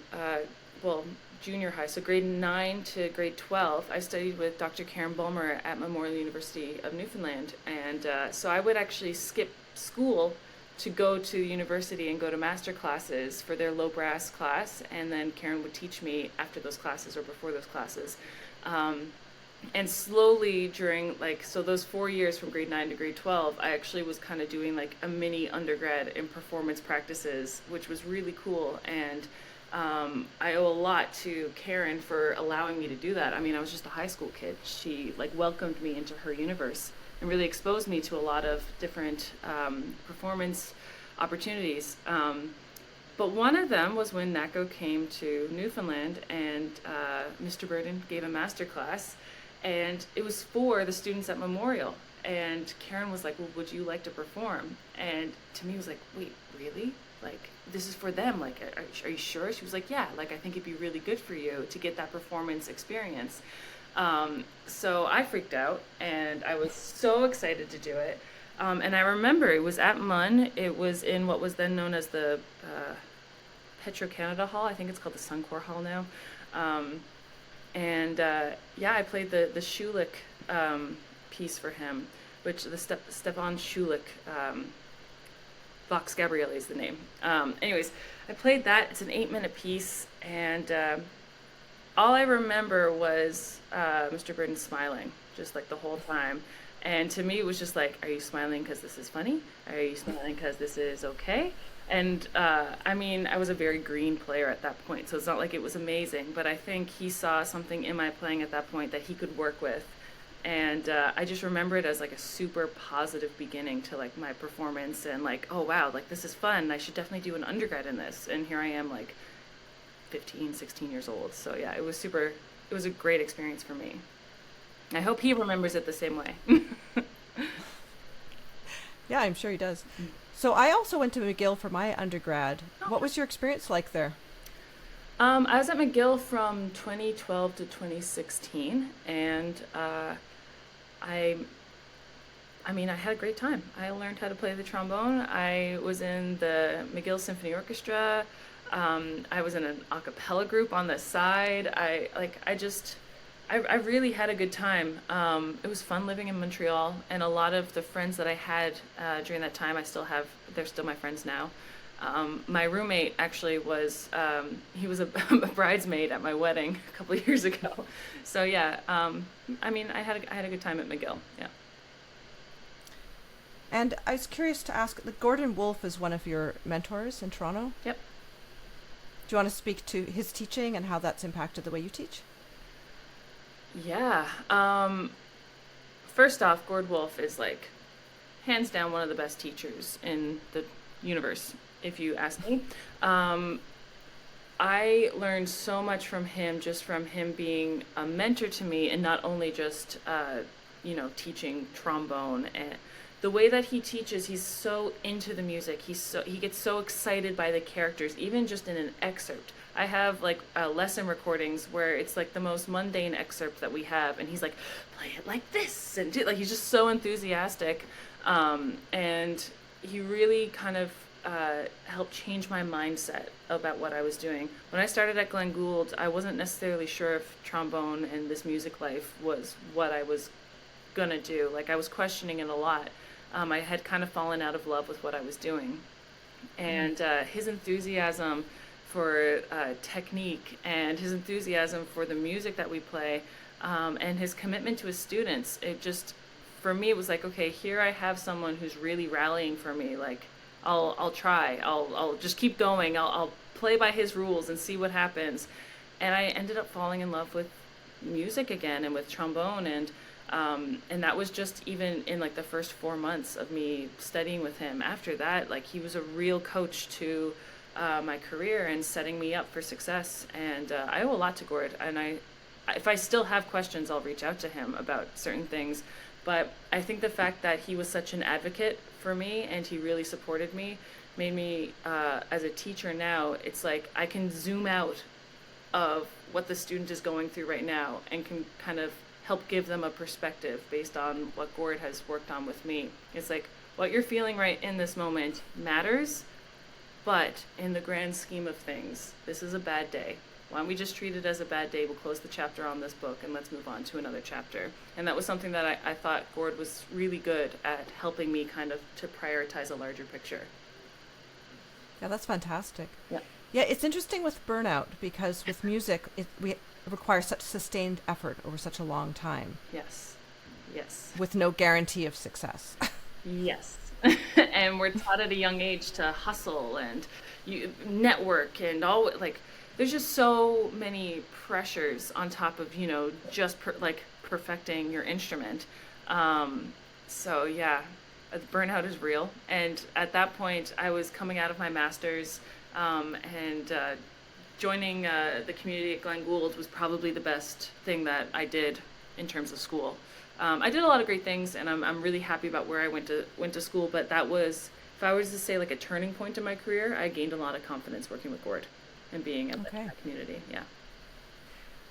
junior high, so grade 9 to grade 12, I studied with Dr. Karen Bulmer at Memorial University of Newfoundland. And so I would actually skip school to go to university and go to master classes for their low brass class, and then Karen would teach me after those classes or before those classes. And slowly during so those 4 years from grade 9 to grade 12, I actually was kind of doing like a mini undergrad in performance practices, which was really cool. And I owe a lot to Karen for allowing me to do that. I mean, I was just a high school kid. She like welcomed me into her universe and really exposed me to a lot of different performance opportunities. But one of them was when NACO came to Newfoundland, and Mr. Burden gave a master class, and it was for the students at Memorial. And Karen was like, well, would you like to perform? And to me, it was like, wait, really? Like, this is for them. Like, are you sure? She was like, yeah, like, I think it'd be really good for you to get that performance experience. So I freaked out, and I was so excited to do it. And I remember it was at MUN. It was in what was then known as the Petro-Canada Hall. I think it's called the Suncor Hall now. Yeah, I played the Schulich piece for him, which the Stefan Schulich, Vox Gabriele is the name. Anyways, I played that. It's an 8-minute piece, and all I remember was Mr. Burden smiling, just like the whole time. And to me, it was just like, are you smiling because this is funny? Are you smiling because this is okay? And I mean, I was a very green player at that point, so it's not like it was amazing, but I think he saw something in my playing at that point that he could work with. And I just remember it as like a super positive beginning to like my performance, and like, oh wow, like this is fun. I should definitely do an undergrad in this. And here I am like 15, 16 years old. So yeah, it was a great experience for me. I hope he remembers it the same way. Yeah, I'm sure he does. So I also went to McGill for my undergrad. Oh. What was your experience like there? I was at McGill from 2012 to 2016, and I had a great time. I learned how to play the trombone. I was in the McGill Symphony Orchestra. I was in an a cappella group on the side. I really had a good time. It was fun living in Montreal, and a lot of the friends that I had during that time, they're still my friends now. My roommate actually was, he was a bridesmaid at my wedding a couple of years ago. So yeah, I had a good time at McGill, yeah. And I was curious to ask, Gord Wolfe is one of your mentors in Toronto? Yep. Do you want to speak to his teaching and how that's impacted the way you teach? Yeah. First off, Gord Wolfe is like hands down one of the best teachers in the universe, if you ask me. I learned so much from him, just from him being a mentor to me, and not only just teaching trombone. And the way that he teaches, he's so into the music. He gets so excited by the characters, even just in an excerpt. I have like lesson recordings where it's like the most mundane excerpt that we have, and he's like, play it like this, and he's just so enthusiastic, and he really kind of helped change my mindset about what I was doing. When I started at Glen Gould, I wasn't necessarily sure if trombone and this music life was what I was gonna do. Like, I was questioning it a lot. I had kind of fallen out of love with what I was doing, and his enthusiasm for technique, and his enthusiasm for the music that we play, and his commitment to his students, it just, for me, it was like, okay, here I have someone who's really rallying for me. Like, I'll try, I'll just keep going, I'll play by his rules and see what happens. And I ended up falling in love with music again, and with trombone, and that was just even in like the first 4 months of me studying with him. After that, like, he was a real coach to my career and setting me up for success. And I owe a lot to Gord, and if I still have questions, I'll reach out to him about certain things. But I think the fact that he was such an advocate for me, and he really supported me, made me, as a teacher now, it's like I can zoom out of what the student is going through right now, and can kind of help give them a perspective based on what Gord has worked on with me. It's like, what you're feeling right in this moment matters, but in the grand scheme of things, this is a bad day. Why don't we just treat it as a bad day? We'll close the chapter on this book, and let's move on to another chapter. And that was something that I thought Gord was really good at, helping me kind of to prioritize a larger picture. Yeah, that's fantastic. Yeah. Yeah, it's interesting with burnout because with music, it requires such sustained effort over such a long time. Yes. Yes. With no guarantee of success. Yes. And we're taught at a young age to hustle and you network and all, like there's just so many pressures on top of, just perfecting your instrument. So yeah, burnout is real. And at that point I was coming out of my master's, and joining the community at Glen Gould was probably the best thing that I did in terms of school. I did a lot of great things, and I'm really happy about where I went to school. But that was, if I was to say like a turning point in my career, I gained a lot of confidence working with Gord and being in that community. Yeah.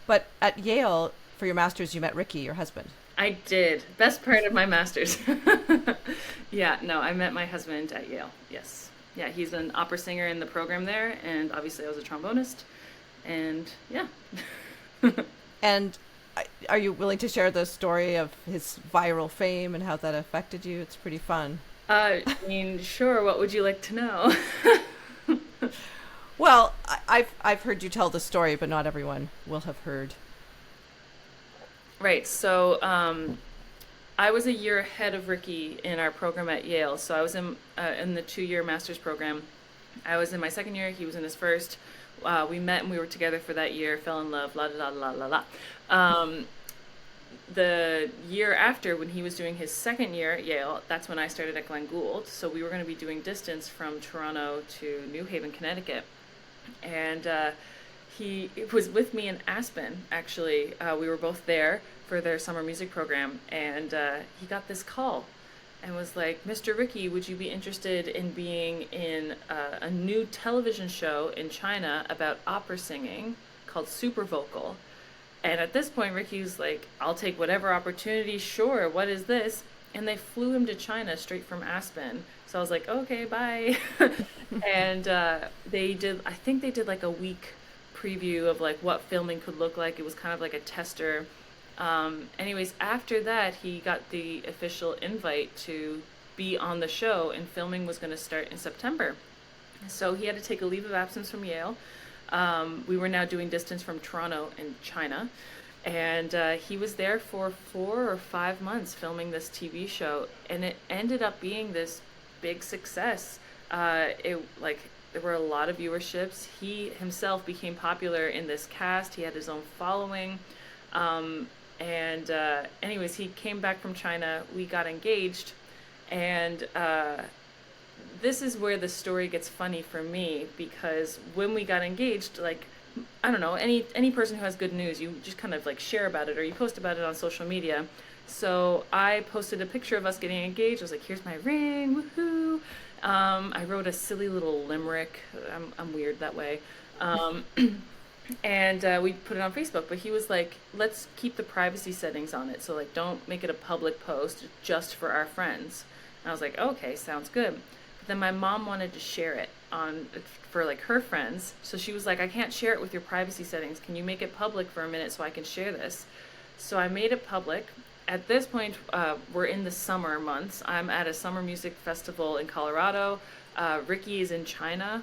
But at Yale, for your master's, you met Ricky, your husband. I did. Best part of my master's. Yeah. No, I met my husband at Yale. Yes. Yeah. He's an opera singer in the program there, and obviously I was a trombonist, and yeah. And are you willing to share the story of his viral fame and how that affected you? It's pretty fun. I mean, sure. What would you like to know? Well, I've heard you tell the story, but not everyone will have heard. Right. So I was a year ahead of Ricky in our program at Yale. So I was in the 2-year master's program. I was in my second year. He was in his first. We met and we were together for that year, fell in love, la la la la la. The year after, when he was doing his second year at Yale, that's when I started at Glen Gould. So we were going to be doing distance from Toronto to New Haven, Connecticut. And he was with me in Aspen, actually. We were both there for their summer music program. And he got this call and was like, Mr. Ricky, would you be interested in being in a new television show in China about opera singing called Super Vocal? And at this point, Ricky was like, I'll take whatever opportunity, sure, what is this? And they flew him to China straight from Aspen. So I was like, okay, bye. And I think they did like a week preview of like what filming could look like. It was kind of like a tester. Anyways, after that, he got the official invite to be on the show, and filming was going to start in September. So he had to take a leave of absence from Yale. We were now doing distance from Toronto and China. And he was there for 4 or 5 months filming this TV show. And it ended up being this big success. There were a lot of viewerships. He himself became popular in this cast. He had his own following. Anyways, he came back from China. We got engaged. And this is where the story gets funny for me, because when we got engaged, like, I don't know, any person who has good news, you just kind of like share about it or you post about it on social media. So I posted a picture of us getting engaged. I was like, here's my ring, woohoo. I wrote a silly little limerick. I'm weird that way. And we put it on Facebook, but he was like, let's keep the privacy settings on it. So like, don't make it a public post, just for our friends. And I was like, okay, sounds good. But then my mom wanted to share it for like her friends. So she was like, I can't share it with your privacy settings. Can you make it public for a minute so I can share this? So I made it public. At this point, we're in the summer months. I'm at a summer music festival in Colorado. Ricky is in China,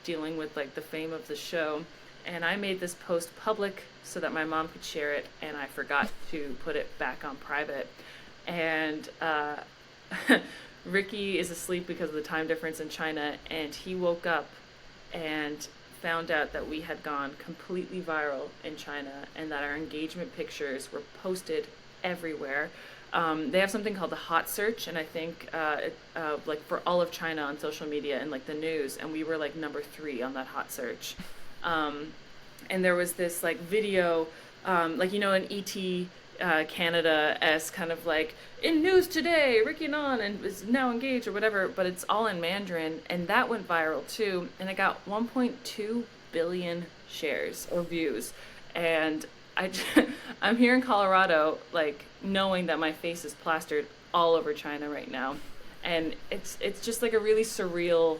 dealing with like the fame of the show. And I made this post public so that my mom could share it, and I forgot to put it back on private. And Ricky is asleep because of the time difference in China, and he woke up and found out that we had gone completely viral in China and that our engagement pictures were posted everywhere. They have something called the hot search, and I think like for all of China on social media and like the news, and we were like number 3 on that hot search. And there was this like video, like, you know, an E.T. Canada-esque kind of like, in news today, Ricky Nan and is now engaged or whatever, but it's all in Mandarin, and that went viral too, and it got 1.2 billion shares or views. And I'm here in Colorado, like, knowing that my face is plastered all over China right now, and it's just like a really surreal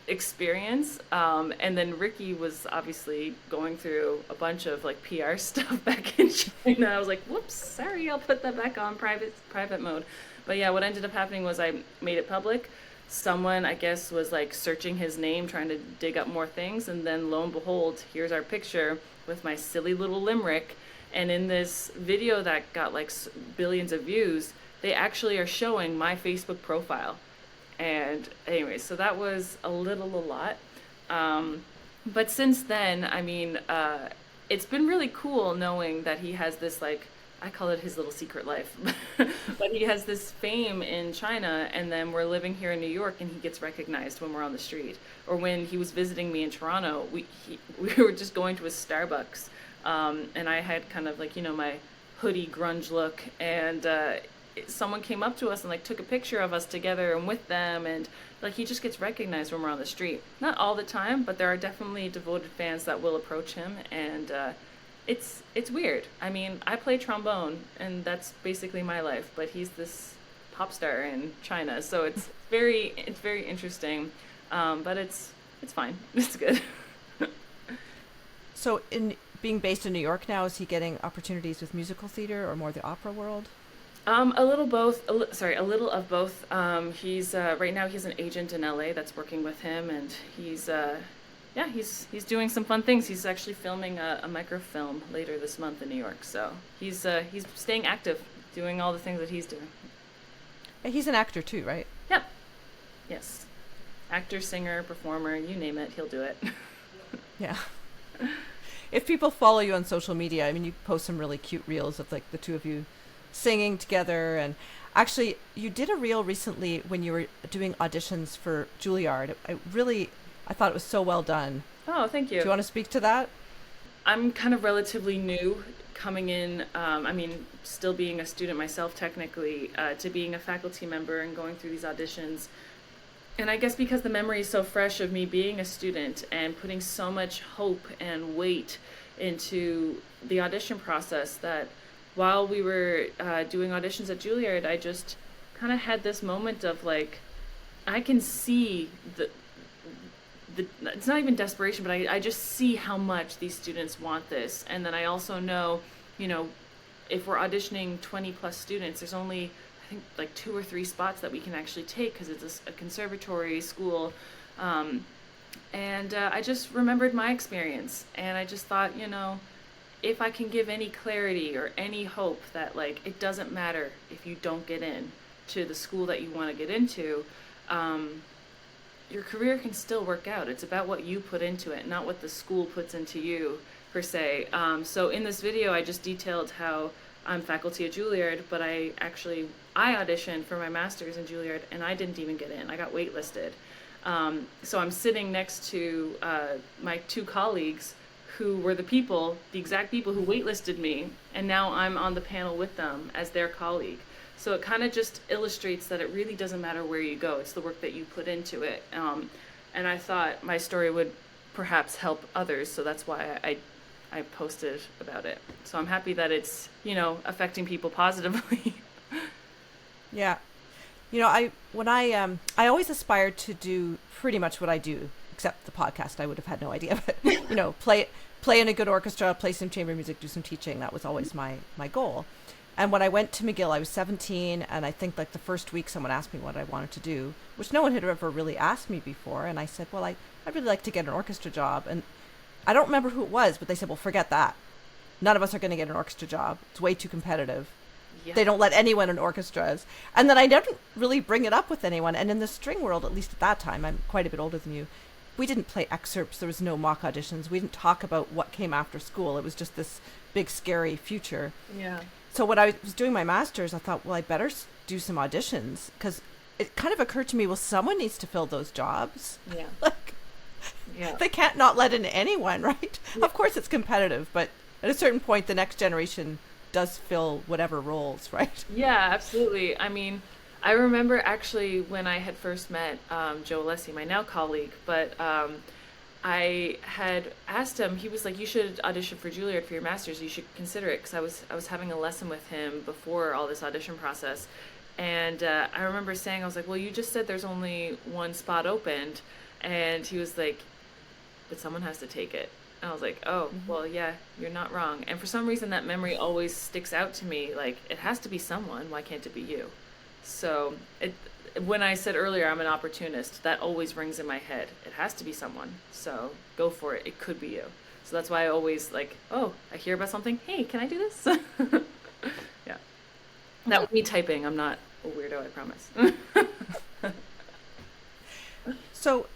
experience. And then Ricky was obviously going through a bunch of like PR stuff back in China. I was like, whoops, sorry, I'll put that back on private mode. But yeah, what ended up happening was I made it public. someone, I guess, was like searching his name, trying to dig up more things. And then lo and behold, here's our picture with my silly little limerick. And in this video that got like billions of views, they actually are showing my Facebook profile. And anyway, so that was a lot. But since then, I mean, it's been really cool knowing that he has this, like, I call it his little secret life, but he has this fame in China, and then we're living here in New York, and he gets recognized when we're on the street. Or when he was visiting me in Toronto, we were just going to a Starbucks, and I had kind of like, you know, my hoodie grunge look, and someone came up to us and like took a picture of us together and with them, and like he just gets recognized when we're on the street. Not all the time, but there are definitely devoted fans that will approach him, and it's weird. I mean, I play trombone, and that's basically my life, but he's this pop star in China, so it's very interesting, but it's fine. It's good. So, in being based in New York now, is he getting opportunities with musical theater or more the opera world? A little both. A little of both. He's right now he's an agent in LA that's working with him, and he's doing some fun things. He's actually filming a microfilm later this month in New York. So he's staying active, doing all the things that he's doing. He's an actor too, right? Yep. Yes. Actor, singer, performer, you name it, he'll do it. Yeah. If people follow you on social media, I mean, you post some really cute reels of like the two of you singing together, and actually you did a reel recently when you were doing auditions for Julliard. I thought it was so well done. Oh, thank you. Do you want to speak to that? I'm kind of relatively new coming in, I mean, still being a student myself technically, to being a faculty member and going through these auditions. And I guess because the memory is so fresh of me being a student and putting so much hope and weight into the audition process, that while we were doing auditions at Julliard, I just kind of had this moment of like, I can see the it's not even desperation, but I just see how much these students want this. And then I also know, you know, if we're auditioning 20 plus students, there's only, I think, like 2 or 3 spots that we can actually take because it's a conservatory school. And I just remembered my experience, and I just thought, you know, if I can give any clarity or any hope that like it doesn't matter if you don't get in to the school that you want to get into, your career can still work out. It's about what you put into it, not what the school puts into you, per se. So in this video, I just detailed how I'm faculty at Julliard, but I auditioned for my master's in Julliard, and I didn't even get in. I got waitlisted. So I'm sitting next to my 2 colleagues who were the exact people who waitlisted me, and now I'm on the panel with them as their colleague. So it kind of just illustrates that it really doesn't matter where you go. It's the work that you put into it. And I thought my story would perhaps help others, so that's why I posted about it. So I'm happy that it's, you know, affecting people positively. Yeah. You know, I always aspired to do pretty much what I do, except the podcast. I would have had no idea, but you know, play in a good orchestra, play some chamber music, do some teaching. That was always my goal. And when I went to McGill, I was 17, and I think like the first week someone asked me what I wanted to do, which no one had ever really asked me before. And I said, well, I'd really like to get an orchestra job. And I don't remember who it was, but they said, well, forget that. None of us are going to get an orchestra job. It's way too competitive. Yeah. They don't let anyone in orchestras. And then I didn't really bring it up with anyone. And in the string world, at least at that time, I'm quite a bit older than you, we didn't play excerpts. There was no mock auditions. We didn't talk about what came after school. It was just this big, scary future. Yeah. So when I was doing my master's, I thought, well, I better do some auditions, because it kind of occurred to me, well, someone needs to fill those jobs. Yeah. Yeah. They can't not let in anyone, right? Yeah. Of course it's competitive, but at a certain point, the next generation does fill whatever roles, right? Yeah, absolutely. I mean, I remember actually when I had first met Joe Alessi, my now colleague, but I had asked him, he was like, you should audition for Julliard for your master's, you should consider it, because I was having a lesson with him before all this audition process. And I remember saying, I was like, well, you just said there's only 1 spot opened. And he was like, but someone has to take it. And I was like, oh, well, yeah, you're not wrong. And for some reason, that memory always sticks out to me. Like, it has to be someone. Why can't it be you? So when I said earlier I'm an opportunist, that always rings in my head. It has to be someone. So go for it. It could be you. So that's why I always like, oh, I hear about something. Hey, can I do this? Yeah. That would be typing. I'm not a weirdo, I promise. So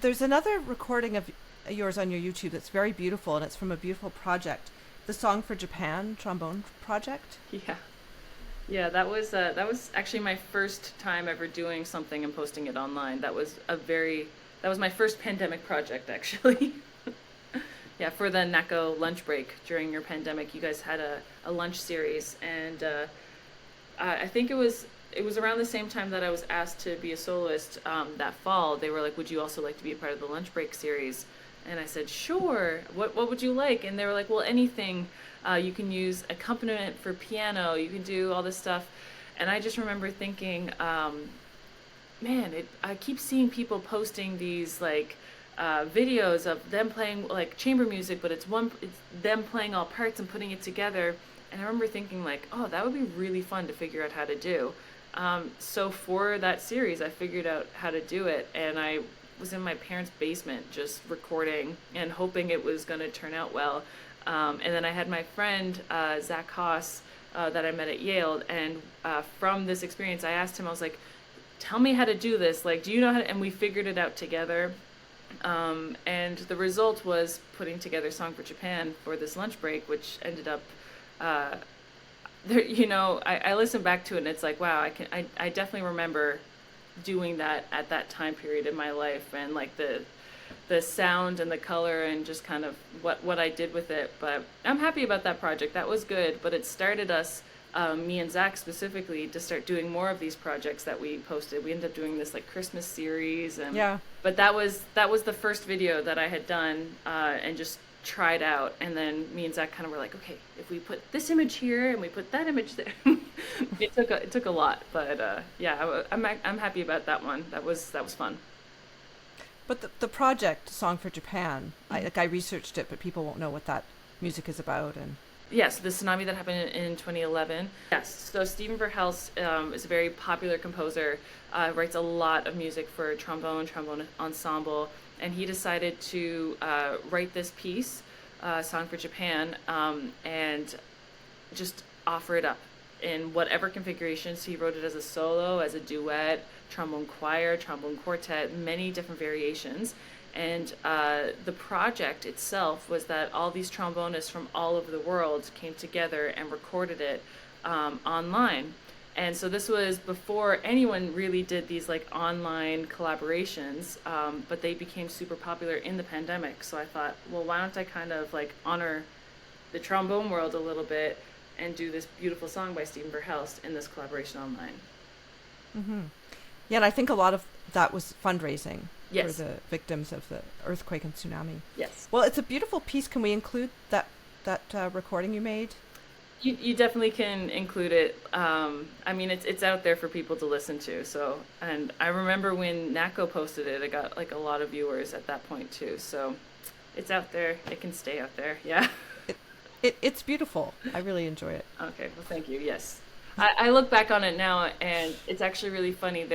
there's another recording of yours on your YouTube that's very beautiful, and it's from a beautiful project, the Song for Japan Trombone Project. Yeah. Yeah, that was actually my first time ever doing something and posting it online. That was my first pandemic project, actually. Yeah, for the NACO lunch break during your pandemic, you guys had a lunch series, and I think it was around the same time that I was asked to be a soloist that fall. They were like, would you also like to be a part of the lunch break series? And I said, sure. What would you like? And they were like, well, anything. You can use accompaniment for piano. You can do all this stuff. And I just remember thinking, man, I keep seeing people posting these like videos of them playing like chamber music, but it's them playing all parts and putting it together. And I remember thinking like, oh, that would be really fun to figure out how to do. So for that series, I figured out how to do it, and I was in my parents' basement just recording and hoping it was going to turn out well. And then I had my friend, Zach Haas, that I met at Yale, and from this experience, I asked him, I was like, tell me how to do this. Like, do you know how to, and we figured it out together. And the result was putting together Song for Japan for this lunch break, which ended up, I listen back to it and it's like, wow, I definitely remember doing that at that time period in my life, and like the sound and the color and just kind of what I did with it. But I'm happy about that project. That was good, but it started us, me and Zach specifically, to start doing more of these projects that we posted. We ended up doing this like Christmas series, and yeah. But that was the first video that I had done and just tried out. And then me and Zach kind of were like, okay, if we put this image here and we put that image there, it took a lot. But yeah, I'm happy about that one. That was fun. But the project Song for Japan, I researched it, but people won't know what that music is about. And yes, the tsunami that happened in 2011. Yes, so Stephen Verhelst is a very popular composer, writes a lot of music for trombone ensemble, and he decided to write this piece, Song for Japan, and just offer it up in whatever configurations. He wrote it as a solo, as a duet, trombone choir, trombone quartet, many different variations. And the project itself was that all these trombonists from all over the world came together and recorded it online. And so this was before anyone really did these like online collaborations, but they became super popular in the pandemic. So I thought, well, why don't I kind of like honor the trombone world a little bit and do this beautiful song by Stephen Verhelst in this collaboration online. Mm-hmm. Yeah, and I think a lot of that was fundraising. Yes. For the victims of the earthquake and tsunami. Yes. Well, it's a beautiful piece. Can we include that recording you made? You definitely can include it. I mean, it's out there for people to listen to. So, and I remember when NACO posted it, it got like a lot of viewers at that point too. So, it's out there. It can stay out there. Yeah. It's beautiful. I really enjoy it. Okay. Well, thank you. Yes. I look back on it now, and it's actually really funny.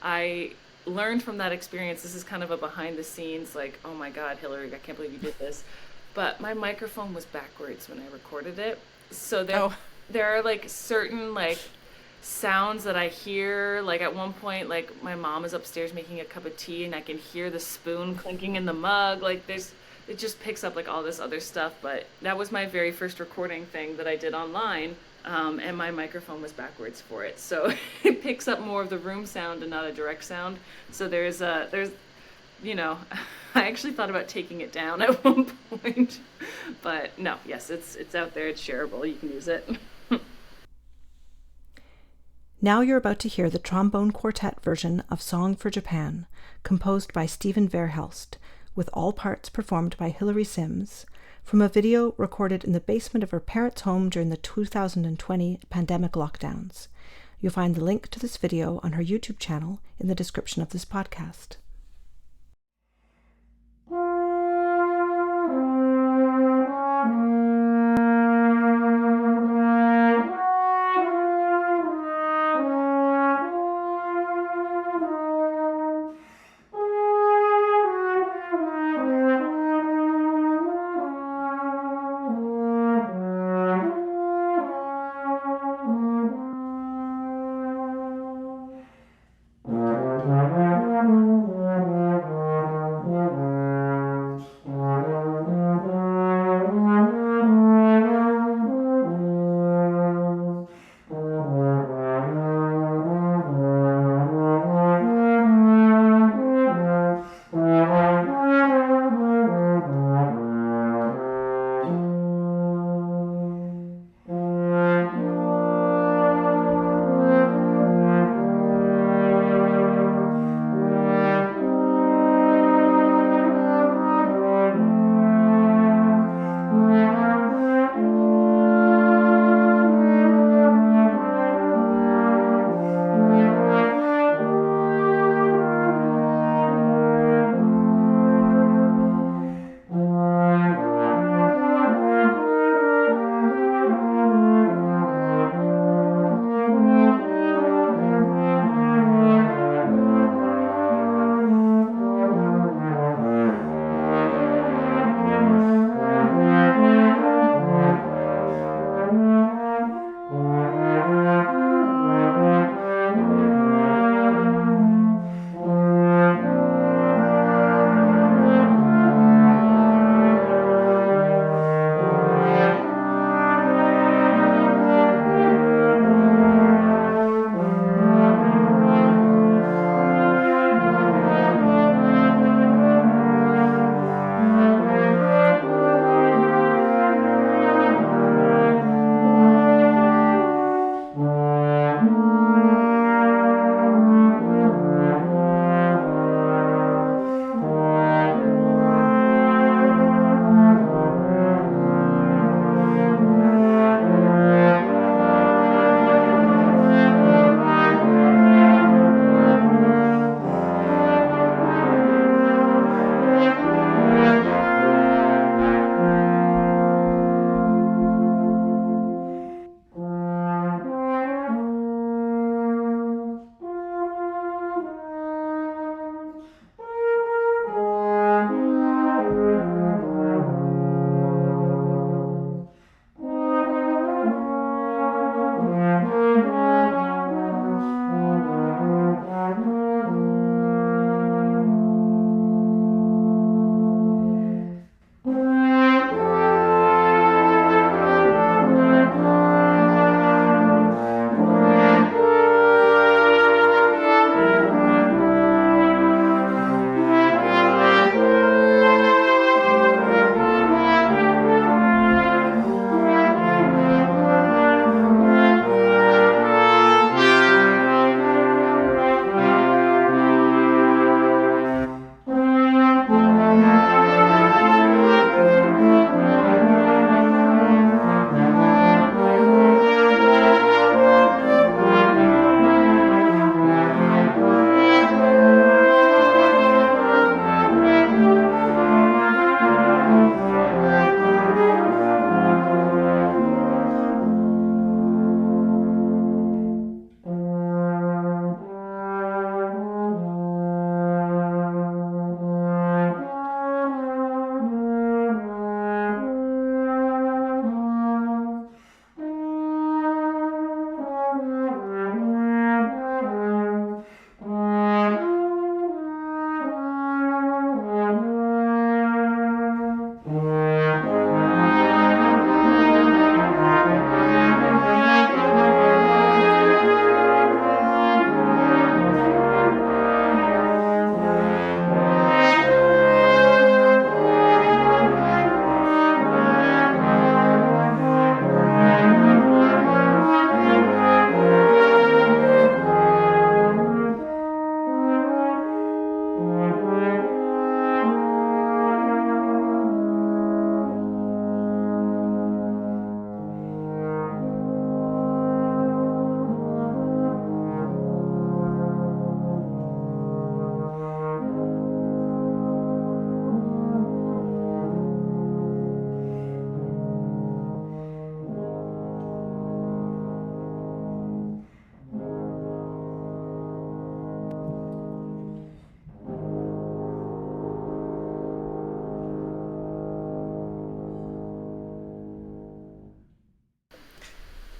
I learned from that experience. This is kind of a behind the scenes, like, oh my God, Hillary, I can't believe you did this. But my microphone was backwards when I recorded it. So there are like certain like sounds that I hear. Like at one point, like my mom is upstairs making a cup of tea and I can hear the spoon clinking in the mug. Like it just picks up like all this other stuff. But that was my very first recording thing that I did online. And my microphone was backwards for it. So it picks up more of the room sound and not a direct sound. So there's I actually thought about taking it down at one point, but no, yes, it's out there. It's shareable. You can use it. Now you're about to hear the trombone quartet version of Song for Japan, composed by Stephen Verhelst, with all parts performed by Hilary Sims, from a video recorded in the basement of her parents' home during the 2020 pandemic lockdowns. You'll find the link to this video on her YouTube channel in the description of this podcast.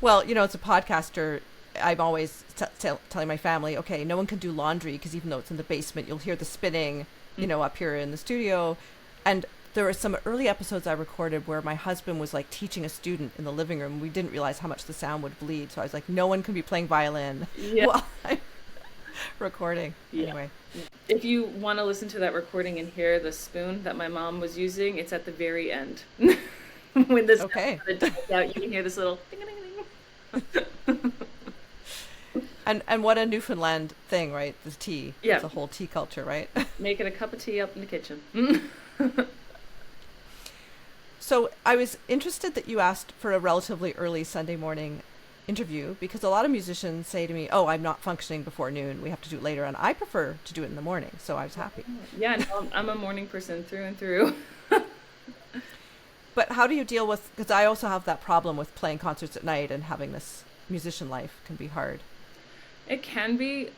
Well, as a podcaster, I'm always telling my family, okay, no one can do laundry because even though it's in the basement, you'll hear the spinning, up here in the studio. And there were some early episodes I recorded where my husband was like teaching a student in the living room. We didn't realize how much the sound would bleed. So I was like, no one can be playing violin while I'm recording. Yeah. Anyway. If you want to listen to that recording and hear the spoon that my mom was using, it's at the very end. When this okay. dies out, you can hear this little ding-a-ding-a-ding. And what a Newfoundland thing, right? The tea. Yeah. It's a whole tea culture, right? Making a cup of tea up in the kitchen. So I was interested that you asked for a relatively early Sunday morning interview because a lot of musicians say to me, oh, I'm not functioning before noon. We have to do it later. And I prefer to do it in the morning. So I was happy. Yeah, no, I'm a morning person through and through. But how do you deal with, because I also have that problem with playing concerts at night and having this musician life can be hard. It can be.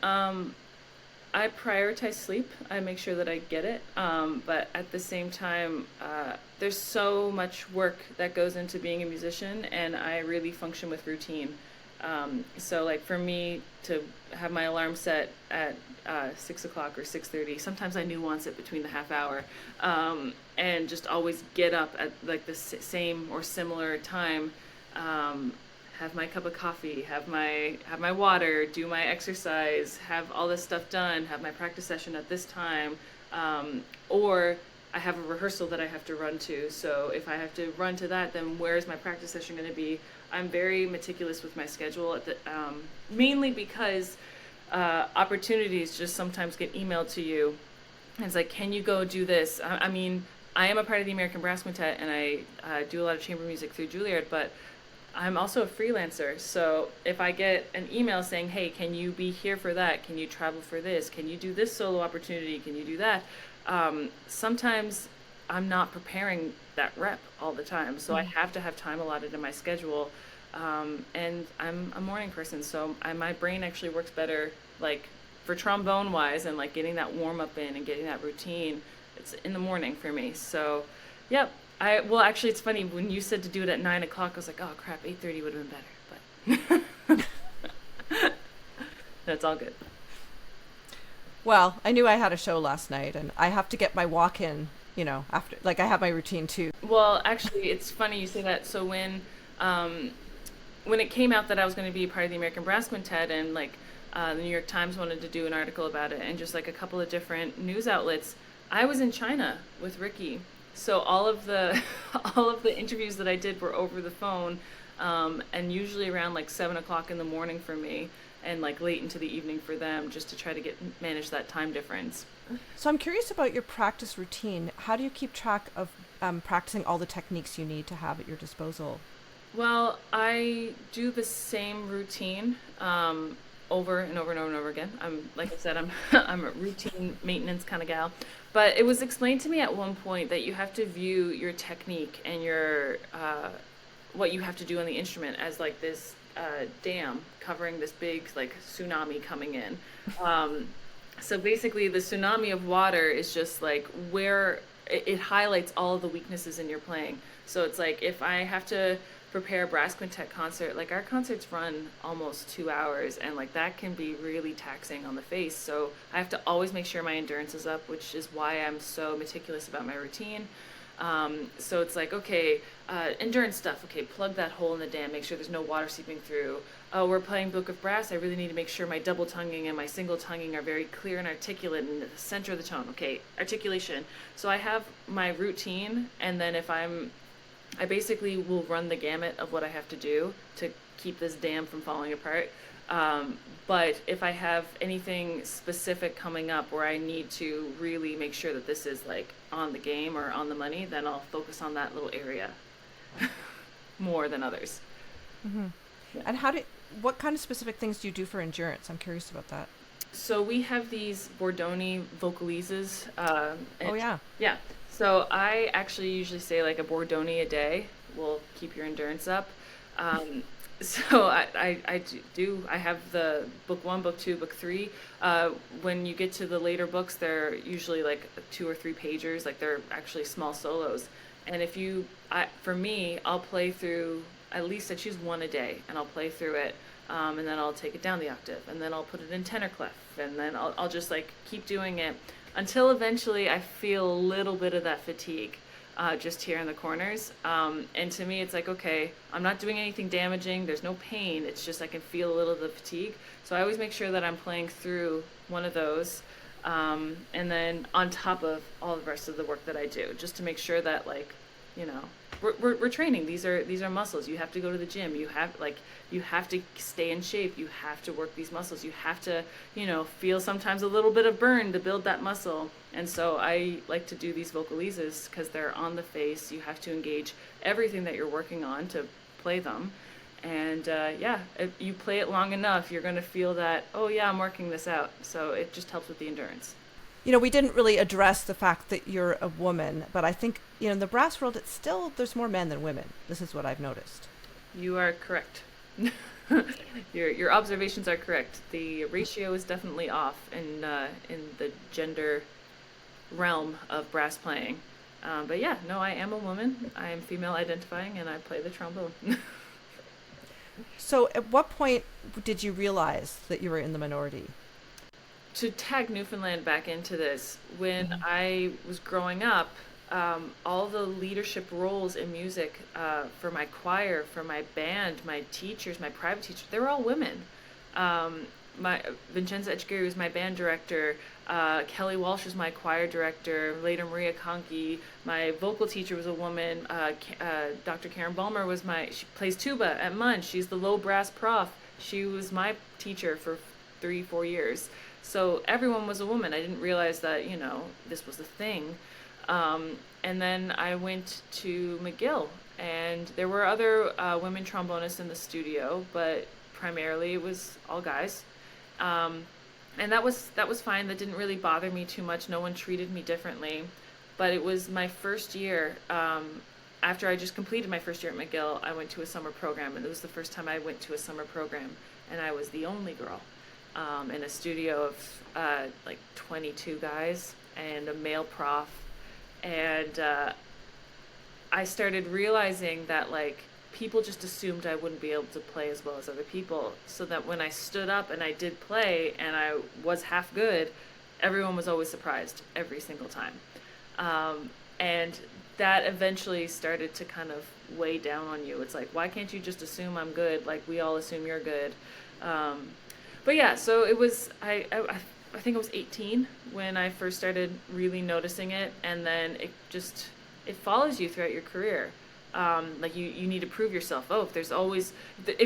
I prioritize sleep. I make sure that I get it. But at the same time, there's so much work that goes into being a musician, and I really function with routine. So like for me to have my alarm set at 6 o'clock or 6:30, sometimes I nuance it between the half hour, and just always get up at like the same or similar time. Have my cup of coffee, have my water, do my exercise, have all this stuff done, have my practice session at this time, or I have a rehearsal that I have to run to. So if I have to run to that, then where's my practice session going to be? I'm very meticulous with my schedule, mainly because opportunities just sometimes get emailed to you. And it's like, can you go do this? I mean, I am a part of the American Brass Quintet, and I do a lot of chamber music through Julliard, but I'm also a freelancer, so if I get an email saying, hey, can you be here for that? Can you travel for this? Can you do this solo opportunity? Can you do that? Sometimes I'm not preparing that rep all the time, so I have to have time allotted in my schedule. And I'm a morning person, so my brain actually works better, like for trombone wise and like getting that warm up in and getting that routine. It's in the morning for me. So, yep. Well, actually, it's funny when you said to do it at 9 o'clock. I was like, oh crap, 8:30 would have been better, but that's all good. Well, I knew I had a show last night, and I have to get my walk in. After I have my routine too. Well, actually, it's funny you say that. So when it came out that I was going to be a part of the American Brass Quintet, and like the New York Times wanted to do an article about it, and just like a couple of different news outlets, I was in China with Ricky. So all of the interviews that I did were over the phone, and usually around like 7 o'clock in the morning for me, and like late into the evening for them, just to try to manage that time difference. So I'm curious about your practice routine. How do you keep track of practicing all the techniques you need to have at your disposal? Well, I do the same routine over and over and over and over again. Like I said, I'm a routine maintenance kind of gal. But it was explained to me at one point that you have to view your technique and your what you have to do on the instrument as like this dam covering this big like tsunami coming in. So basically, the tsunami of water is just like where it highlights all of the weaknesses in your playing. So it's like if I have to prepare a brass quintet concert, like our concerts run almost 2 hours, and like that can be really taxing on the face. So I have to always make sure my endurance is up, which is why I'm so meticulous about my routine. So it's like, okay, endurance stuff, okay, plug that hole in the dam, make sure there's no water seeping through. Oh, we're playing Book of Brass, I really need to make sure my double tonguing and my single tonguing are very clear and articulate in the center of the tone. Okay, articulation. So I have my routine, and then I basically will run the gamut of what I have to do to keep this dam from falling apart. But if I have anything specific coming up where I need to really make sure that this is like on the game or on the money, then I'll focus on that little area more than others. Mm-hmm. Yeah. And what kind of specific things do you do for endurance? I'm curious about that. So we have these Bordoni vocalises. Oh yeah. Yeah. So I actually usually say like a Bordoni a day will keep your endurance up. So I have the book 1, book 2, book 3. When you get to the later books, they're usually like 2 or 3 pagers, like they're actually small solos. And for me, I'll play through at least I choose one a day, and I'll play through it, and then I'll take it down the octave, and then I'll put it in tenor clef, and then I'll just like keep doing it until eventually I feel a little bit of that fatigue, just here in the corners. And to me, it's like, okay, I'm not doing anything damaging. There's no pain. It's just I can feel a little of the fatigue. So I always make sure that I'm playing through one of those, and then on top of all the rest of the work that I do, just to make sure that, like, you know, we're training. These are muscles. You have to go to the gym. You have to stay in shape. You have to work these muscles. You have to, you know, feel sometimes a little bit of burn to build that muscle. And so I like to do these vocalises because they're on the face. You have to engage everything that you're working on to play them. And if you play it long enough, you're going to feel that, oh yeah, I'm working this out. So it just helps with the endurance. You know, we didn't really address the fact that you're a woman, but I think, you know, in the brass world, it's still, there's more men than women. This is what I've noticed. You are correct. Your observations are correct. The ratio is definitely off in the gender realm of brass playing. But yeah, no, I am a woman. I am female identifying, and I play the trombone. So at what point did you realize that you were in the minority? To tag Newfoundland back into this, when I was growing up, all the leadership roles in music, for my choir, for my band, my teachers, my private teachers, they were all women. My Vincenza Echigiri was my band director. Kelly Walsh was my choir director. Later Maria Conkey. My vocal teacher was a woman. Dr. Karen Bulmer was she plays tuba at Munch. She's the low brass prof. She was my teacher for 3-4 years. So everyone was a woman. I didn't realize that, you know, this was a thing. And then I went to McGill, and there were other women trombonists in the studio, but primarily it was all guys. And that was fine. That didn't really bother me too much. No one treated me differently. But it was my first year, after I just completed my first year at McGill, I went to a summer program, and it was the first time I went to a summer program, and I was the only girl. In a studio of like 22 guys and a male prof, and I started realizing that, like, people just assumed I wouldn't be able to play as well as other people, so that when I stood up and I did play and I was half good, everyone was always surprised every single time. And that eventually started to kind of weigh down on you. It's like, why can't you just assume I'm good? Like, we all assume you're good. But yeah, so it was, I think I was 18 when I first started really noticing it, and then it follows you throughout your career. Like you need to prove yourself. Oh, if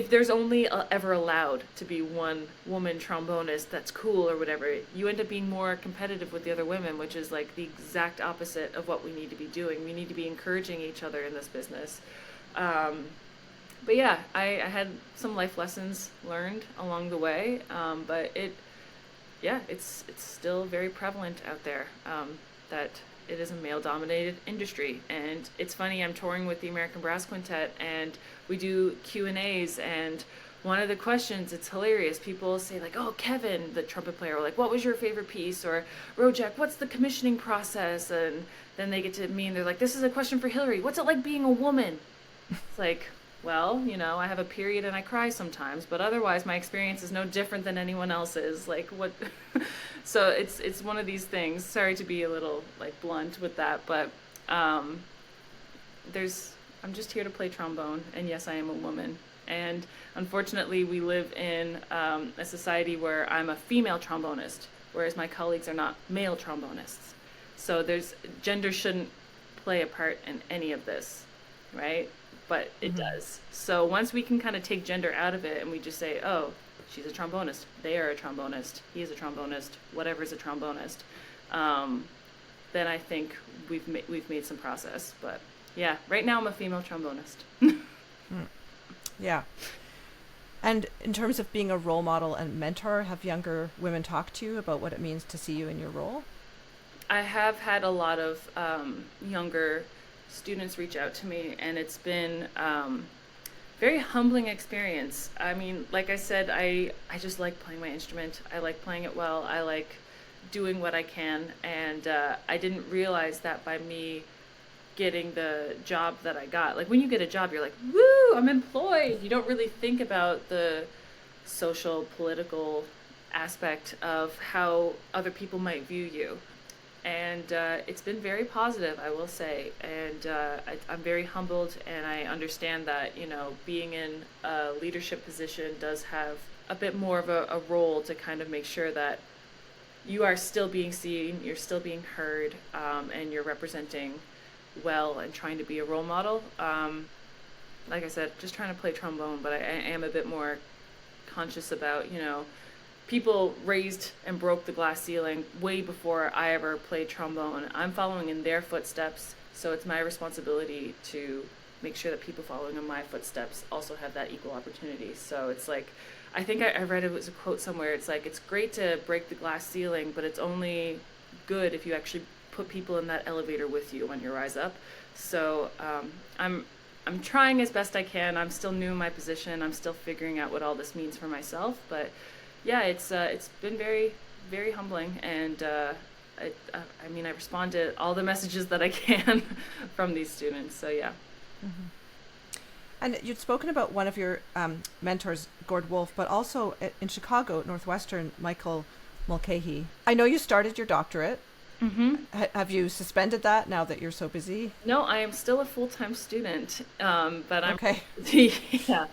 there's only ever allowed to be one woman trombonist, that's cool or whatever, you end up being more competitive with the other women, which is like the exact opposite of what we need to be doing. We need to be encouraging each other in this business. But yeah, I had some life lessons learned along the way, but it's still very prevalent out there, that it is a male-dominated industry. And it's funny, I'm touring with the American Brass Quintet, and we do Q&As, and one of the questions, it's hilarious, people say like, oh, Kevin, the trumpet player, like, what was your favorite piece? Or, Rojak, what's the commissioning process? And then they get to me, and they're like, this is a question for Hillary. What's it like being a woman? It's like, well, you know, I have a period and I cry sometimes, but otherwise my experience is no different than anyone else's. Like, what? So it's one of these things. Sorry to be a little like blunt with that, but I'm just here to play trombone, and yes, I am a woman. And unfortunately, we live in a society where I'm a female trombonist, whereas my colleagues are not male trombonists. So gender shouldn't play a part in any of this, right? But it does. So once we can kind of take gender out of it and we just say, oh, she's a trombonist, they are a trombonist, he is a trombonist, whatever's a trombonist, then I think we've made some progress. But yeah, right now I'm a female trombonist. Yeah. And in terms of being a role model and mentor, have younger women talked to you about what it means to see you in your role? I have had a lot of younger students reach out to me, and it's been very humbling experience. I mean, like I said, I just like playing my instrument. I like playing it well. I like doing what I can, and I didn't realize that by me getting the job that I got. Like when you get a job, you're like, woo, I'm employed. You don't really think about the social, political aspect of how other people might view you. And it's been very positive, I will say. And I'm very humbled, and I understand that, being in a leadership position does have a bit more of a role to kind of make sure that you are still being seen, you're still being heard, and you're representing well and trying to be a role model. Like I said, just trying to play trombone, but I am a bit more conscious about, people raised and broke the glass ceiling way before I ever played trombone. I'm following in their footsteps, so it's my responsibility to make sure that people following in my footsteps also have that equal opportunity. So it's like, I think I read it was a quote somewhere. It's like, it's great to break the glass ceiling, but it's only good if you actually put people in that elevator with you when you rise up. So I'm trying as best I can. I'm still new in my position. I'm still figuring out what all this means for myself, but yeah, it's been very, very humbling, and I respond to all the messages that I can from these students. So yeah. Mm-hmm. And you'd spoken about one of your mentors, Gord Wolfe, but also in Chicago, at Northwestern, Michael Mulcahy. I know you started your doctorate. Mm-hmm. Have you suspended that now that you're so busy? No, I am still a full-time student, but I'm okay. Yeah,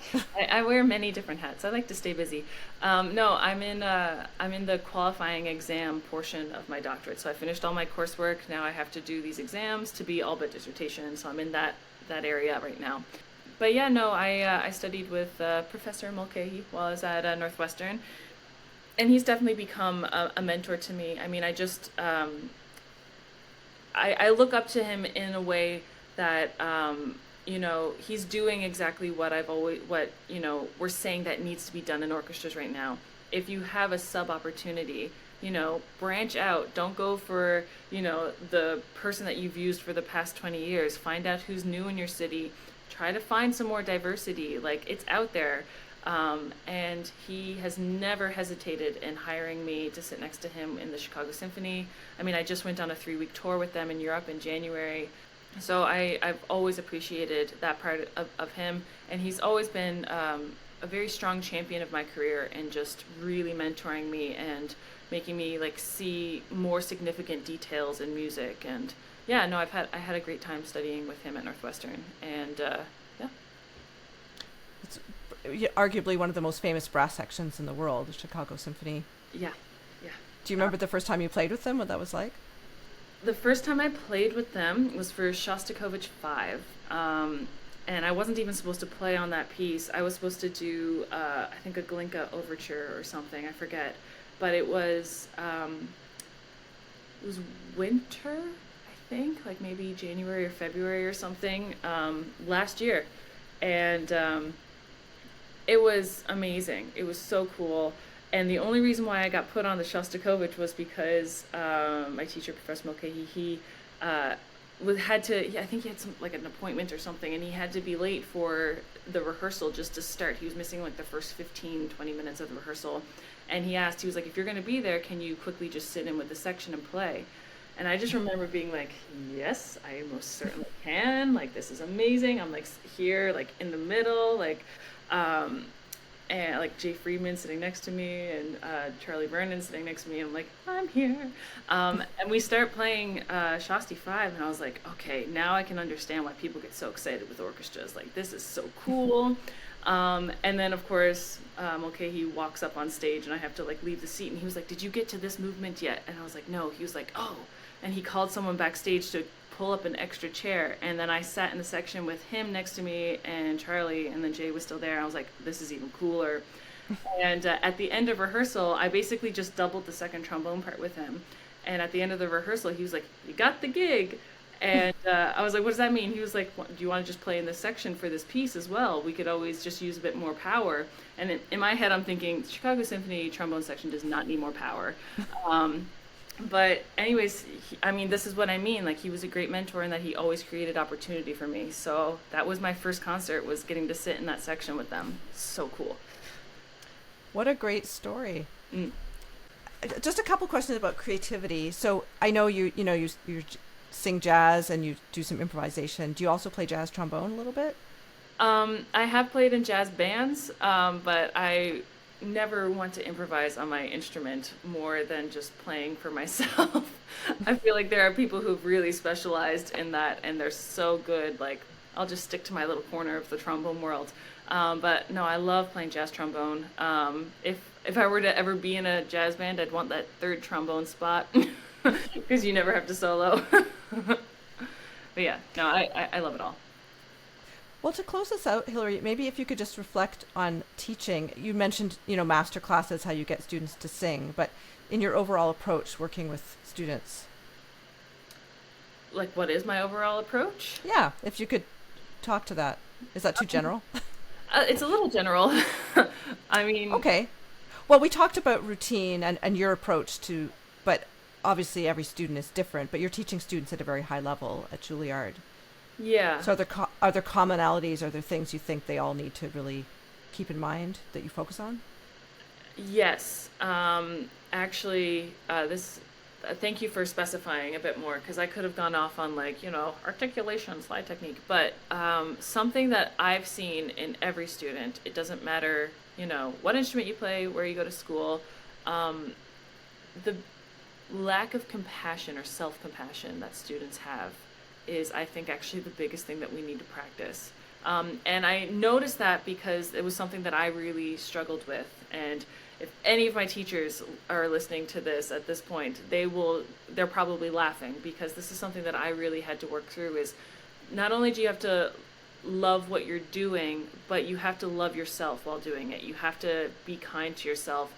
I wear many different hats. I like to stay busy. No, I'm in the qualifying exam portion of my doctorate. So I finished all my coursework. Now I have to do these exams to be all but dissertation. So I'm in that area right now. But yeah, no, I studied with Professor Mulcahy while I was at Northwestern. And he's definitely become a mentor to me. I mean, I just, I look up to him in a way that, he's doing exactly what we're saying that needs to be done in orchestras right now. If you have a sub opportunity, branch out. Don't go for, the person that you've used for the past 20 years. Find out who's new in your city. Try to find some more diversity. Like, it's out there. And he has never hesitated in hiring me to sit next to him in the Chicago Symphony. I mean, I just went on a 3-week tour with them in Europe in January. So I've always appreciated that part of him. And he's always been a very strong champion of my career and just really mentoring me and making me see more significant details in music. And yeah, no, I had a great time studying with him at Northwestern. And yeah. Arguably one of the most famous brass sections in the world, the Chicago Symphony. Yeah. Do you remember the first time you played with them, what that was like? The first time I played with them was for Shostakovich 5. And I wasn't even supposed to play on that piece. I was supposed to do, I think, a Glinka overture or something. I forget. But it was winter, I think, maybe January or February or something, last year. And it was amazing. It was so cool. And the only reason why I got put on the Shostakovich was because my teacher, Professor Mulcahy, he I think he had an appointment or something, and he had to be late for the rehearsal just to start. He was missing the first 15, 20 minutes of the rehearsal. And he was like, if you're going to be there, can you quickly just sit in with the section and play? And I just remember being like, yes, I most certainly can. This is amazing. I'm here, in the middle, and Jay Friedman sitting next to me and Charlie Vernon sitting next to me. I'm like, I'm here. And we start playing Shosti 5, and I was like, okay, now I can understand why people get so excited with orchestras. This is so cool. And then, of course, Mulcahy walks up on stage, and I have to leave the seat. And he was like, did you get to this movement yet? And I was like, no. He was like, oh. And he called someone backstage to pull up an extra chair, and then I sat in the section with him next to me and Charlie, and then Jay was still there. I was like, this is even cooler. And at the end of rehearsal, I basically just doubled the second trombone part with him. And at the end of the rehearsal, he was like, you got the gig. And I was like, what does that mean? He was like, do you want to just play in this section for this piece as well? We could always just use a bit more power. And in my head, I'm thinking, Chicago Symphony trombone section does not need more power. But anyways, this is what I mean. He was a great mentor in that he always created opportunity for me. So that was my first concert, was getting to sit in that section with them. So cool. What a great story. Mm. Just a couple questions about creativity. So I know you're sing jazz and you do some improvisation. Do you also play jazz trombone a little bit? I have played in jazz bands, but I never want to improvise on my instrument more than just playing for myself. I feel like there are people who've really specialized in that and they're so good. Like, I'll just stick to my little corner of the trombone world. But no, I love playing jazz trombone. If I were to ever be in a jazz band, I'd want that third trombone spot because you never have to solo. But yeah, no, I love it all. Well, to close this out, Hilary, maybe if you could just reflect on teaching. You mentioned, master classes, how you get students to sing, but in your overall approach working with students. Like, what is my overall approach? Yeah, if you could talk to that. Is that too general? It's a little general. I mean... Okay. Well, we talked about routine and your approach to, but obviously every student is different, but you're teaching students at a very high level at Julliard. Yeah. So are there commonalities? Are there things you think they all need to really keep in mind that you focus on? Yes. Actually, thank you for specifying a bit more, because I could have gone off on articulation, slide technique, but something that I've seen in every student, it doesn't matter, what instrument you play, where you go to school, the lack of compassion or self-compassion that students have is, I think, actually the biggest thing that we need to practice. And I noticed that because it was something that I really struggled with. And if any of my teachers are listening to this at this point, they're probably laughing, because this is something that I really had to work through. Is not only do you have to love what you're doing, but you have to love yourself while doing it. You have to be kind to yourself.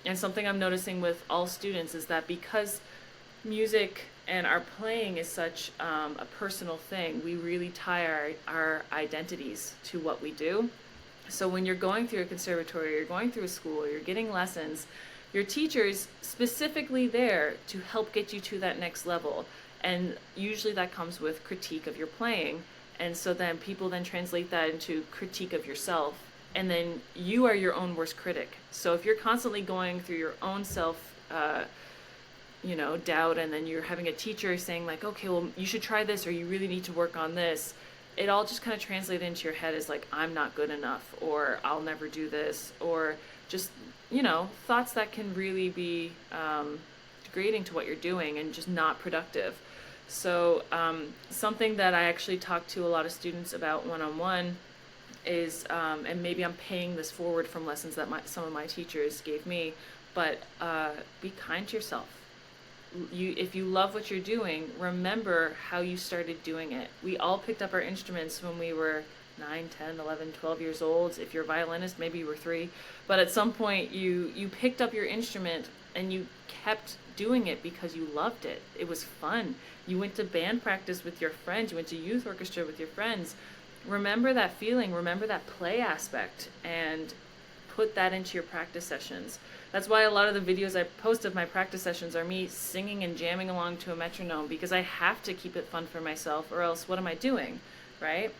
And something I'm noticing with all students is that because music and our playing is such a personal thing, we really tie our identities to what we do. So when you're going through a conservatory, you're going through a school, you're getting lessons, your teacher's specifically there to help get you to that next level. And usually that comes with critique of your playing. And so then people then translate that into critique of yourself. And then you are your own worst critic. So if you're constantly going through your own self doubt, and then you're having a teacher saying like, okay, well, you should try this, or you really need to work on this, it all just kind of translates into your head as like, I'm not good enough, or I'll never do this, or just, thoughts that can really be degrading to what you're doing and just not productive. So something that I actually talk to a lot of students about one-on-one is, and maybe I'm paying this forward from lessons that some of my teachers gave me, but be kind to yourself. If you love what you're doing, remember how you started doing it. We all picked up our instruments when we were 9, 10, 11, 12 years old. If you're a violinist, maybe you were 3. But at some point, you picked up your instrument and you kept doing it because you loved it. It was fun. You went to band practice with your friends. You went to youth orchestra with your friends. Remember that feeling. Remember that play aspect, and put that into your practice sessions. That's why a lot of the videos I post of my practice sessions are me singing and jamming along to a metronome, because I have to keep it fun for myself, or else what am I doing, right?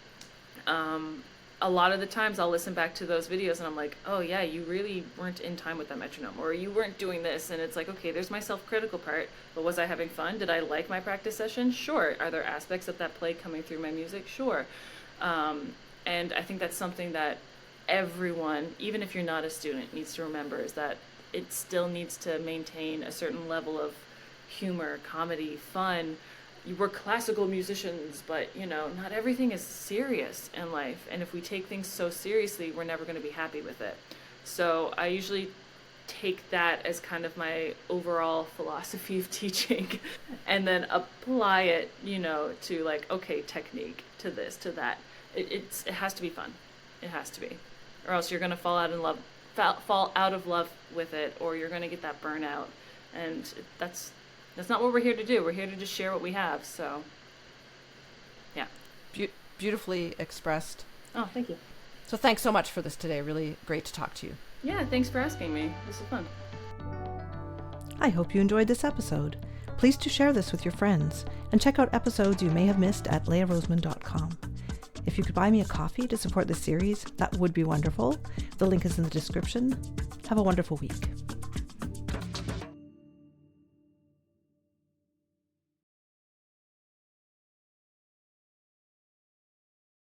A lot of the times I'll listen back to those videos and I'm like, oh yeah, you really weren't in time with that metronome, or you weren't doing this, and it's like, okay, there's my self-critical part, but was I having fun? Did I like my practice session? Sure. Are there aspects of that play coming through my music? Sure. And I think that's something that everyone, even if you're not a student, needs to remember, is that it still needs to maintain a certain level of humor, comedy, fun. We're classical musicians, but not everything is serious in life. And if we take things so seriously, we're never going to be happy with it. So I usually take that as kind of my overall philosophy of teaching, and then apply it, to like, okay, technique, to this, to that. It has to be fun. It has to be, or else you're going to fall out of love with it, or you're going to get that burnout. And that's not what we're here to do. We're here to just share what we have. So yeah. Beautifully expressed. Oh, thank you. So thanks so much for this today. Really great to talk to you. Yeah, thanks for asking me. This is fun. I hope you enjoyed this episode. Please do share this with your friends, and check out episodes you may have missed at leahroseman.com. If you could buy me a coffee to support this series, that would be wonderful. The link is in the description. Have a wonderful week.